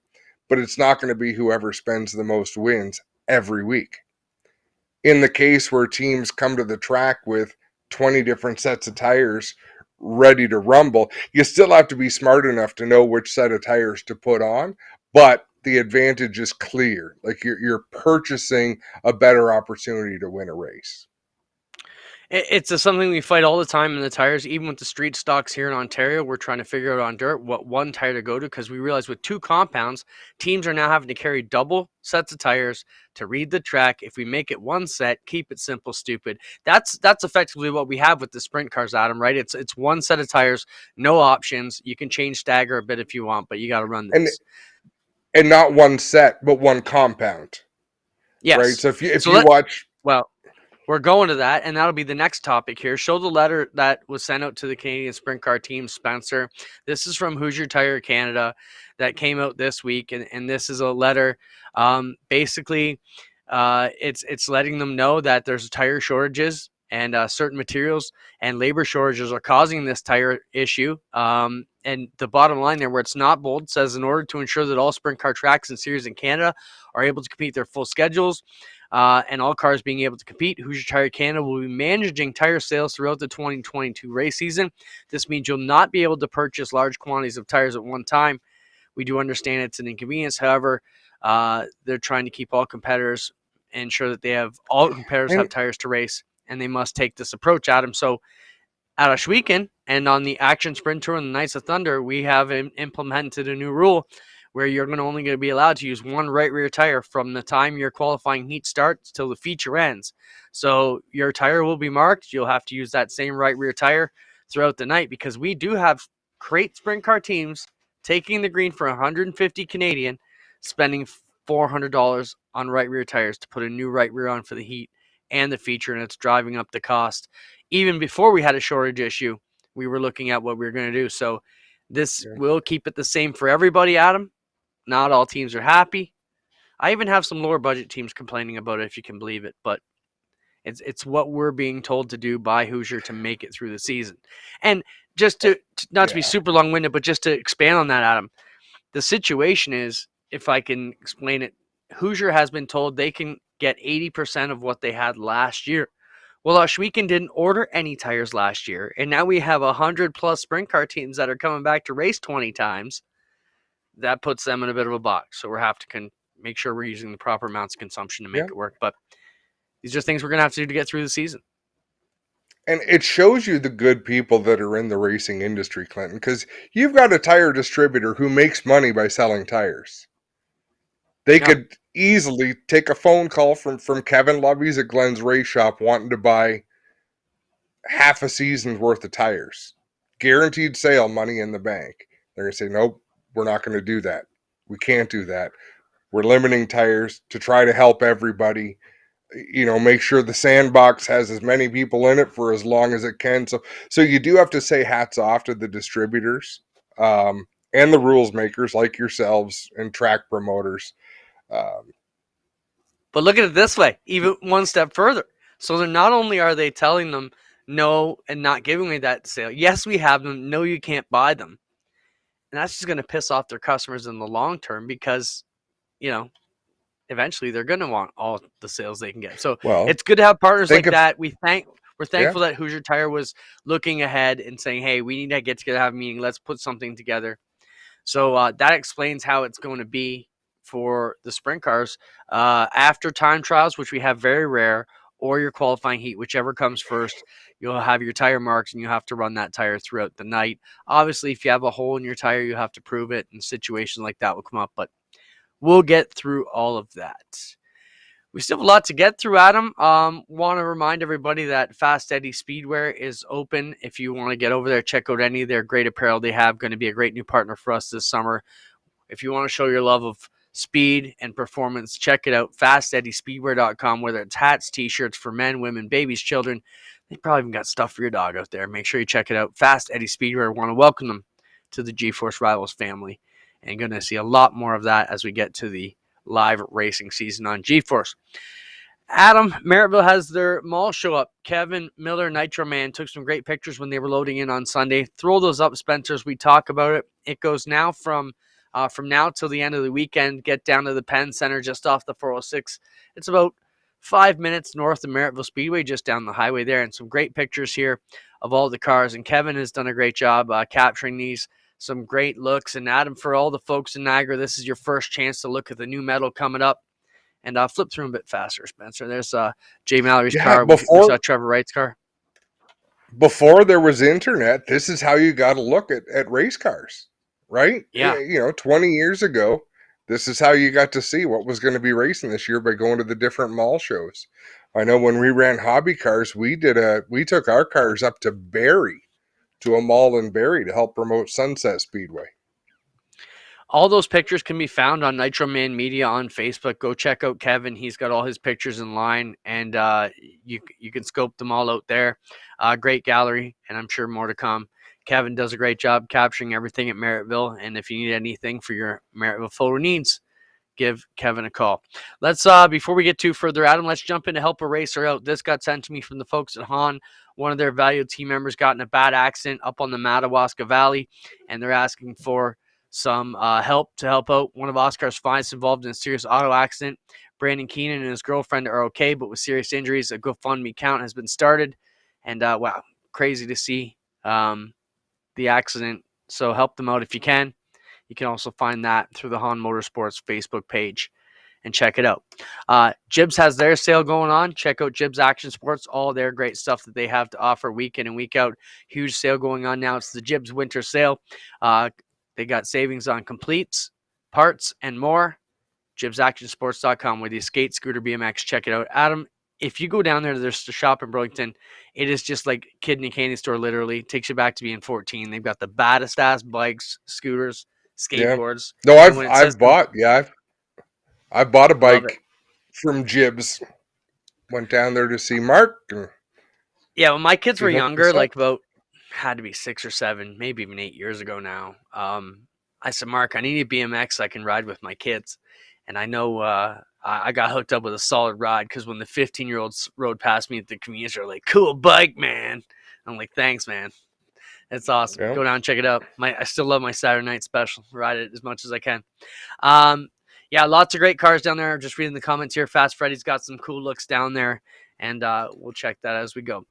but it's not going to be whoever spends the most wins every week. In the case where teams come to the track with 20 different sets of tires ready to rumble, you still have to be smart enough to know which set of tires to put on, but the advantage is clear. Like you're purchasing a better opportunity to win a race. It's something we fight all the time in the tires, even with the street stocks here in Ontario. We're trying to figure out on dirt what one tire to go to, because we realize with two compounds, teams are now having to carry double sets of tires to read the track. If we make it one set, keep it simple, stupid. That's effectively what we have with the sprint cars, Adam, right? It's one set of tires, no options. You can change stagger a bit if you want, but you got to run this. And not one set, but one compound. Yes. Right? So if you watch... Well, we're going to that, and that'll be the next topic here. Show the letter that was sent out to the Canadian Sprint Car Team, Spencer. This is from Hoosier Tire Canada that came out this week, and this is a letter. Basically, it's letting them know that there's tire shortages and certain materials and labor shortages are causing this tire issue. And the bottom line there, where it's not bold, says in order to ensure that all sprint car tracks and series in Canada are able to compete their full schedules, and all cars being able to compete, Hoosier Tire Canada will be managing tire sales throughout the 2022 race season. This means you'll not be able to purchase large quantities of tires at one time. We do understand it's an inconvenience. However, they're trying to keep all competitors, ensure that they have all competitors have tires to race, and they must take this approach, Adam. So at Oshweekend and on the Action Sprint Tour and the Knights of Thunder, we have implemented a new rule where you're only going to be allowed to use one right rear tire from the time your qualifying heat starts till the feature ends. So your tire will be marked. You'll have to use that same right rear tire throughout the night, because we do have great sprint car teams taking the green for 150 Canadian, spending $400 on right rear tires to put a new right rear on for the heat and the feature, and it's driving up the cost. Even before we had a shortage issue, we were looking at what we were going to do. So this will keep it the same for everybody, Adam. Not all teams are happy. I even have some lower budget teams complaining about it, if you can believe it. But it's what we're being told to do by Hoosier to make it through the season. And just to not to be super long-winded, but just to expand on that, Adam, the situation is, if I can explain it, Hoosier has been told they can get 80% of what they had last year. Well, Oshweekend didn't order any tires last year, and now we have 100+ sprint car teams that are coming back to race 20 times. That puts them in a bit of a box. So we'll have to make sure we're using the proper amounts of consumption to make it work. But these are things we're going to have to do to get through the season. And it shows you the good people that are in the racing industry, Clinton, because you've got a tire distributor who makes money by selling tires. They Yeah. could easily take a phone call from Kevin Lovey's at Glenn's Race Shop wanting to buy half a season's worth of tires. Guaranteed sale, money in the bank. They're going to say, nope, we're not going to do that. We can't do that. We're limiting tires to try to help everybody. Make sure the sandbox has as many people in it for as long as it can. So you do have to say hats off to the distributors and the rules makers like yourselves and track promoters. But look at it this way, even one step further. So they're not only are they telling them no and not giving me that sale. Yes, we have them. No, you can't buy them. And that's just going to piss off their customers in the long term because, eventually they're going to want all the sales they can get. So it's good to have partners like that. We're thankful that Hoosier Tire was looking ahead and saying, hey, we need to get together, have a meeting. Let's put something together. So that explains how it's going to be for the sprint cars after time trials, which we have very rare, or your qualifying heat, whichever comes first. You'll have your tire marks and you have to run that tire throughout the night. Obviously, if you have a hole in your tire, you have to prove it, and situations like that will come up, but we'll get through all of that. We still have a lot to get through, Adam. Want to remind everybody that Fast Eddie Speedwear is open. If you want to get over there, check out any of their great apparel they have. Going to be a great new partner for us this summer. If you want to show your love of speed and performance, check it out. FastEddieSpeedwear.com, whether it's hats, t-shirts for men, women, babies, children. They probably even got stuff for your dog out there. Make sure you check it out. Fast Eddie Speedwear. Want to welcome them to the G-Force Rivalz family. And going to see a lot more of that as we get to the live racing season on G-Force. Adam, Merrittville has their mall show up. Kevin Miller, Nitro Man, took some great pictures when they were loading in on Sunday. Throw those up, Spencer, as we talk about it. It goes now from now till the end of the weekend. Get down to the Penn Center just off the 406. It's about 5 minutes north of Merrittville Speedway, just down the highway there. And some great pictures here of all the cars. And Kevin has done a great job capturing these. Some great looks. And Adam, for all the folks in Niagara, this is your first chance to look at the new metal coming up. And flip through them a bit faster, Spencer. There's Jay Mallory's car. We saw Trevor Wright's car. Before there was internet, this is how you got to look at race cars, right? Yeah. 20 years ago, this is how you got to see what was going to be racing this year by going to the different mall shows. I know when we ran hobby cars, we took our cars up to Barrie, to a mall in Barrie to help promote Sunset Speedway. All those pictures can be found on Nitro Man Media on Facebook. Go check out Kevin. He's got all his pictures in line, and you can scope them all out there. Great gallery, and I'm sure more to come. Kevin does a great job capturing everything at Merrittville, and if you need anything for your Merrittville photo needs, give Kevin a call. Let's before we get too further, Adam, let's jump in to help a racer out. This got sent to me from the folks at Hahn. One of their valued team members got in a bad accident up on the Madawaska Valley, and they're asking for some help to help out. One of Oscar's finest involved in a serious auto accident. Brandon Keenan and his girlfriend are okay, but with serious injuries. A GoFundMe account has been started. And wow, crazy to see the accident. So help them out if you can. You can also find that through the Hahn Motorsports Facebook page and check it out. Jibs has their sale going on. Check out Jibs Action Sports, all their great stuff that they have to offer week in and week out. Huge sale going on now. It's the Jibs Winter Sale. They got savings on completes, parts, and more. JibsActionSports.com, whether you skate, scooter, BMX, check it out. Adam, if you go down there to their shop in Burlington, it is just like a kid in a candy store, literally. It takes you back to being 14. They've got the baddest ass bikes, scooters, skateboards. Yeah. No, I bought a bike from Jibs. Went down there to see Mark. Yeah, when my kids were younger, like about had to be 6 or 7, maybe even 8 years ago now. I said, Mark, I need a BMX so I can ride with my kids. And I know I got hooked up with a solid ride because when the 15-year-olds rode past me at the convenience store, like, cool bike, man. I'm like, thanks, man. It's awesome. Yeah. Go down and check it out. I still love my Saturday night special. Ride it as much as I can. Yeah, lots of great cars down there. Just reading the comments here. Fast Freddy's got some cool looks down there, and we'll check that as we go.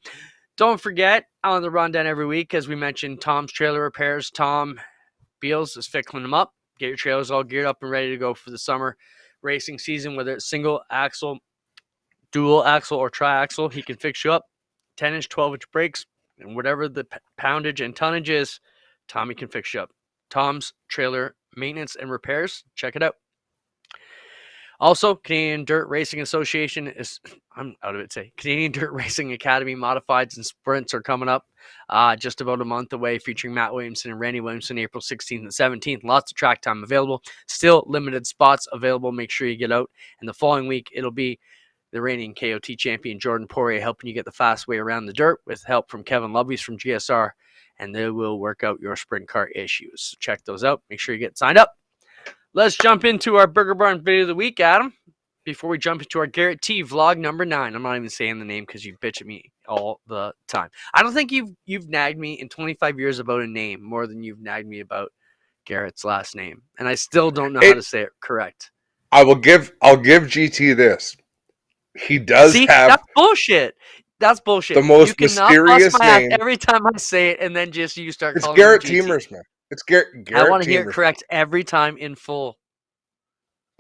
Don't forget, on the rundown every week, as we mentioned, Tom's Trailer Repairs. Tom Beals is fixing them up. Get your trailers all geared up and ready to go for the summer racing season, whether it's single axle, dual axle, or tri-axle. He can fix you up. 10-inch, 12-inch brakes, and whatever the poundage and tonnage is, Tommy can fix you up. Tom's Trailer Maintenance and Repairs. Check it out. Also, Canadian Dirt Racing Association is, I'm out of it today. Canadian Dirt Racing Academy Modifieds and Sprints are coming up just about a month away, featuring Matt Williamson and Randy Williamson, April 16th and 17th. Lots of track time available. Still limited spots available. Make sure you get out. And the following week, it'll be the reigning KOT champion, Jordan Poirier, helping you get the fast way around the dirt with help from Kevin Loveys from GSR, and they will work out your sprint car issues. So check those out. Make sure you get signed up. Let's jump into our Burger Barn video of the week, Adam. Before we jump into our Garrett T vlog number 9. I'm not even saying the name because you bitch at me all the time. I don't think you've nagged me in 25 years about a name more than you've nagged me about Garrett's last name. And I still don't know how to say it correct. I'll give GT this. He does have that's bullshit. That's bullshit. The most mysterious name. Every time I say it, and then just you start calling Garrett him GT. Teamersman. It's Garrett. I want to hear it correct every time in full.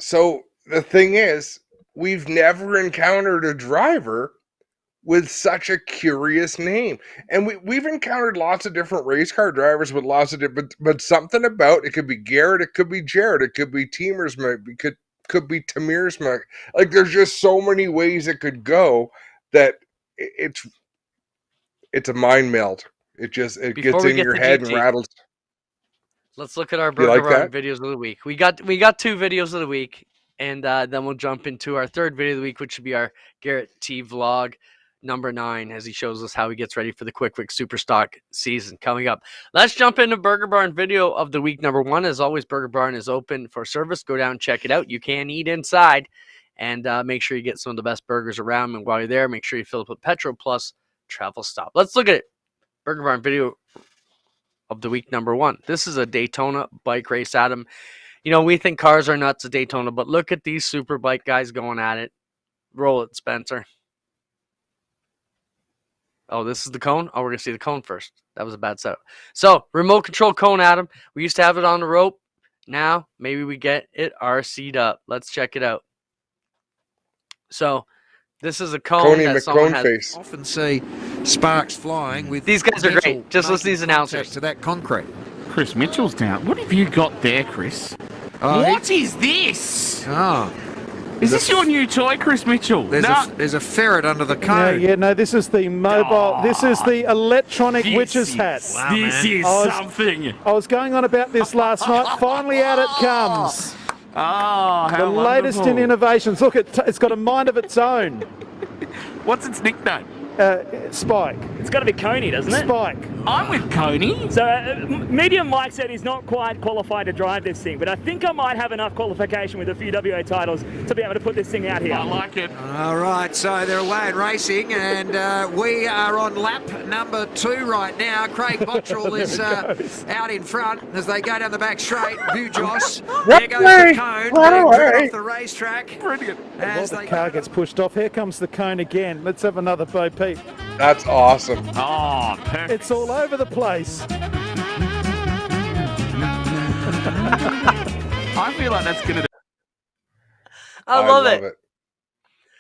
So the thing is, we've never encountered a driver with such a curious name, and we've encountered lots of different race car drivers with lots of different. But something about it could be Garrett, it could be Jared, it could be Teamersman, it could be Tamirsman. Like there's just so many ways it could go that it's a mind melt. It gets in your head and rattles. Let's look at our Burger Barn videos of the week. We got 2 videos of the week, and then we'll jump into our third video of the week, which should be our Garrett T vlog number 9, as he shows us how he gets ready for the Quick Superstock season coming up. Let's jump into Burger Barn video of the week number 1. As always, Burger Barn is open for service. Go down, check it out. You can eat inside, and make sure you get some of the best burgers around. And while you're there, make sure you fill up with petrol plus travel stop. Let's look at it. Burger Barn video of the week number 1. This is a Daytona bike race, Adam. You know, we think cars are nuts at Daytona, but look at these super bike guys going at it. Roll it, Spencer. Oh, this is the cone? Oh, we're going to see the cone first. That was a bad setup. So, remote control cone, Adam. We used to have it on the rope. Now, maybe we get it RC'd up. Let's check it out. So, this is a cone that someone has. Face. Often see sparks flying with these guys are great. Just listen to these announcers. To that concrete. Chris Mitchell's down. What have you got there, Chris? What is this? Oh, Is this your new toy, Chris Mitchell? there's a ferret under the cone. No, this is the mobile, this is the electronic witch's hat. This is something. I was going on about this last night. Finally out it comes. Oh, how The latest in wonderful. innovations. Look, it's got a mind of its own. What's its nickname? Spike. It's got to be Coney, doesn't it? Spike. I'm with Coney. So, Medium Mike said he's not quite qualified to drive this thing, but I think I might have enough qualification with a few WA titles to be able to put this thing out here. I like it. All right, so they're away in racing, and we are on lap number 2 right now. Craig Bottrell is out in front as they go down the back straight. Bujos, there goes the cone, being driven off the racetrack. Brilliant. As the car gets pushed off, here comes the cone again. Let's have another Bo Peep. That's awesome. Oh, perfect. It's all over the place. I feel like that's going to... I love it.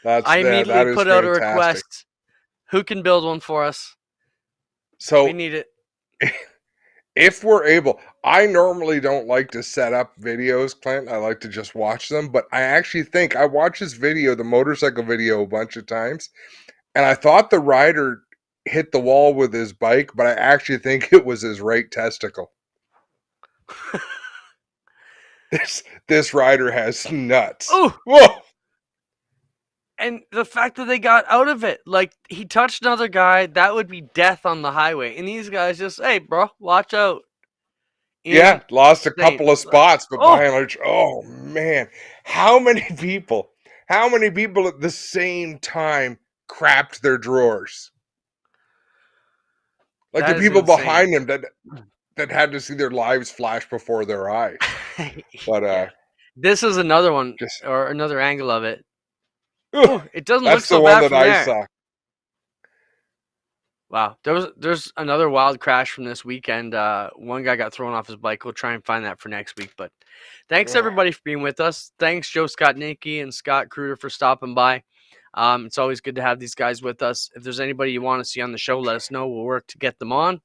I that immediately is put out a fantastic. request. Who can build one for us? So We need it. if we're able, I normally don't like to set up videos, Clint. I like to just watch them. But I actually think I watched this video, the motorcycle video, a bunch of times. And I thought the rider hit the wall with his bike, but I actually think it was his right testicle. This rider has nuts. Oh, Whoa! and the fact that they got out of it, like he touched another guy, that would be death on the highway. And these guys just, hey, bro, watch out. Yeah, lost a Insane. couple of spots, but by and large, oh man, how many people at the same time crapped their drawers? Like That the is people insane. behind them that had to see their lives flash before their eyes. But Yeah. This is another one, just or another angle of it. ugh, It doesn't look that's the so one bad that from I there. saw. Wow, there's another wild crash from this weekend. One guy got thrown off his bike. We'll try and find that for next week. But thanks Yeah. everybody for being with us. Thanks Joe Scott-Nicky and Scott Cruder for stopping by. It's always good to have these guys with us. If there's anybody you want to see on the show, let us know. We'll work to get them on.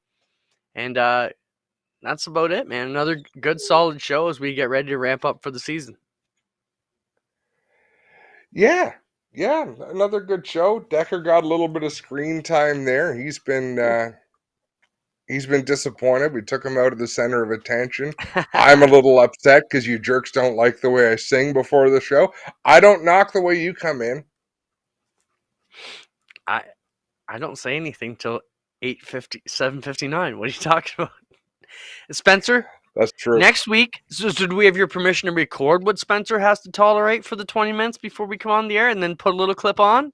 And that's about it, man. Another good, solid show as we get ready to ramp up for the season. Yeah, another good show. Decker got a little bit of screen time there. He's been disappointed. We took him out of the center of attention. I'm a little upset because you jerks don't like the way I sing before the show. I don't knock the way you come in. I don't say anything till 7:59. What are you talking about? Spencer? That's true. Next week, so do we have your permission to record what Spencer has to tolerate for the 20 minutes before we come on the air and then put a little clip on?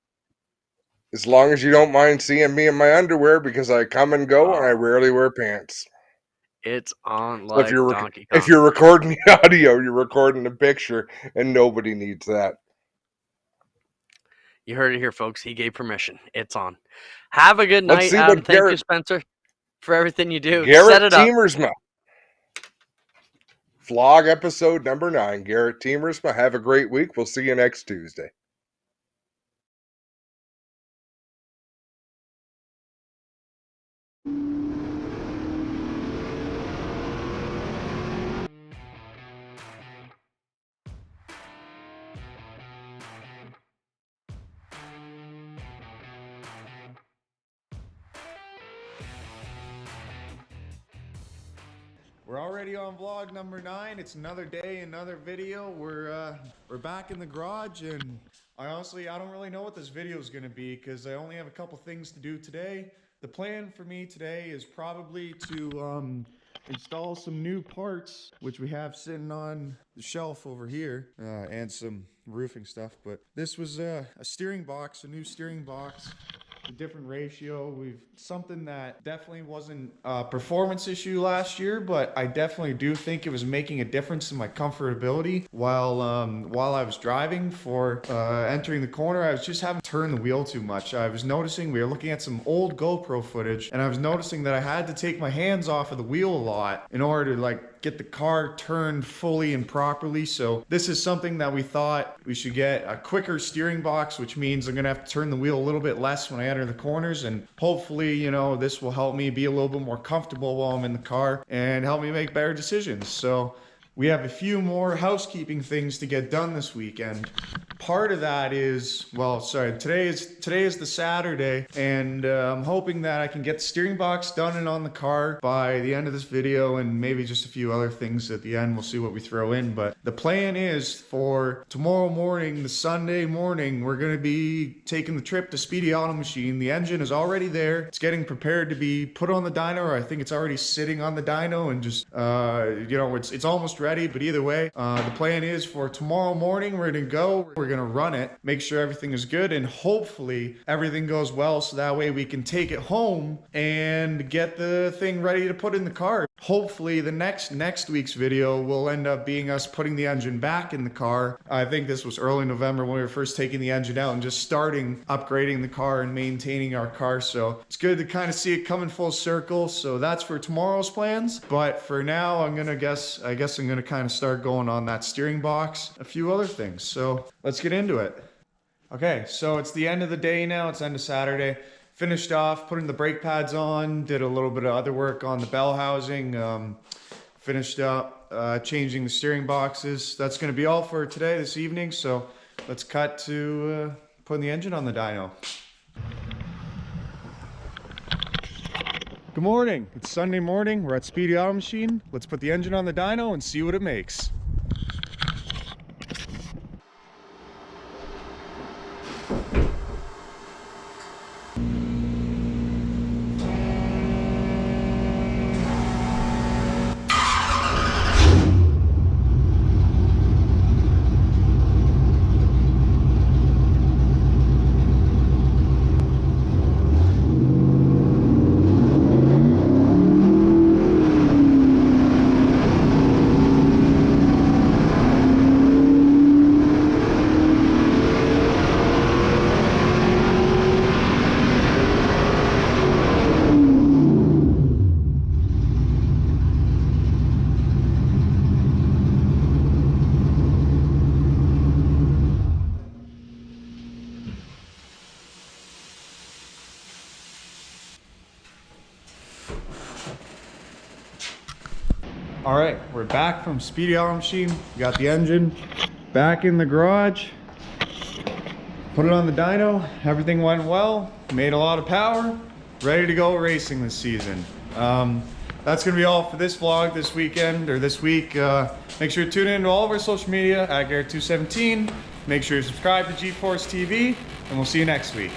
As long as you don't mind seeing me in my underwear, because I come and go and I rarely wear pants. It's on like Donkey Kong. If you're recording the audio, you're recording the picture, and nobody needs that. You heard it here, folks. He gave permission. It's on. Have a good night, Adam. Thank you, Spencer, for everything you do. Garrett Set it up. Teamersma. Vlog episode number 9. Garrett Teamersma. Have a great week. We'll see you next Tuesday. We're already on vlog number 9. It's another day, another video. We're back in the garage, and I don't really know what this video is going to be because I only have a couple things to do today. The plan for me today is probably to install some new parts, which we have sitting on the shelf over here, and some roofing stuff. But this was a steering box, a new steering box. A different ratio. Something that definitely wasn't a performance issue last year, but I definitely do think it was making a difference in my comfortability while I was driving. For entering the corner, I was just having to turn the wheel too much. I was noticing, we were looking at some old GoPro footage, and I was noticing that I had to take my hands off of the wheel a lot in order to get the car turned fully and properly. So this is something that we thought we should get a quicker steering box, which means I'm gonna have to turn the wheel a little bit less when I enter the corners, and hopefully, this will help me be a little bit more comfortable while I'm in the car and help me make better decisions. So we have a few more housekeeping things to get done this weekend. Part of that is, today is the Saturday, and I'm hoping that I can get the steering box done and on the car by the end of this video, and maybe just a few other things at the end. We'll see what we throw in, but the plan is for tomorrow morning, the Sunday morning, we're going to be taking the trip to Speedy Auto Machine. The engine is already there. It's getting prepared to be put on the dyno, or I think it's already sitting on the dyno, and just, it's almost ready. But either way, the plan is for tomorrow morning, we're going to go. We're going to run it, make sure everything is good, and hopefully everything goes well, so that way we can take it home and get the thing ready to put in the car. Hopefully the next week's video will end up being us putting the engine back in the car. I think this was early November when we were first taking the engine out and just starting upgrading the car and maintaining our car. So it's good to kind of see it coming full circle. So that's for tomorrow's plans. But for now, I guess I'm gonna kind of start going on that steering box, a few other things. So let's get into it. Okay, so it's the end of the day now. It's end of Saturday. Finished off putting the brake pads on, did a little bit of other work on the bell housing, finished up changing the steering boxes. That's going to be all for today, this evening. So let's cut to putting the engine on the dyno. Good morning. It's Sunday morning. We're at Speedy Auto Machine. Let's put the engine on the dyno and see what it makes. All right, we're back from Speedy Auto Machine. We got the engine back in the garage. Put it on the dyno. Everything went well. Made a lot of power. Ready to go racing this season. That's gonna be all for this vlog this weekend or this week. Make sure to tune in to all of our social media at Garrett217. Make sure you subscribe to G-Force TV, and we'll see you next week.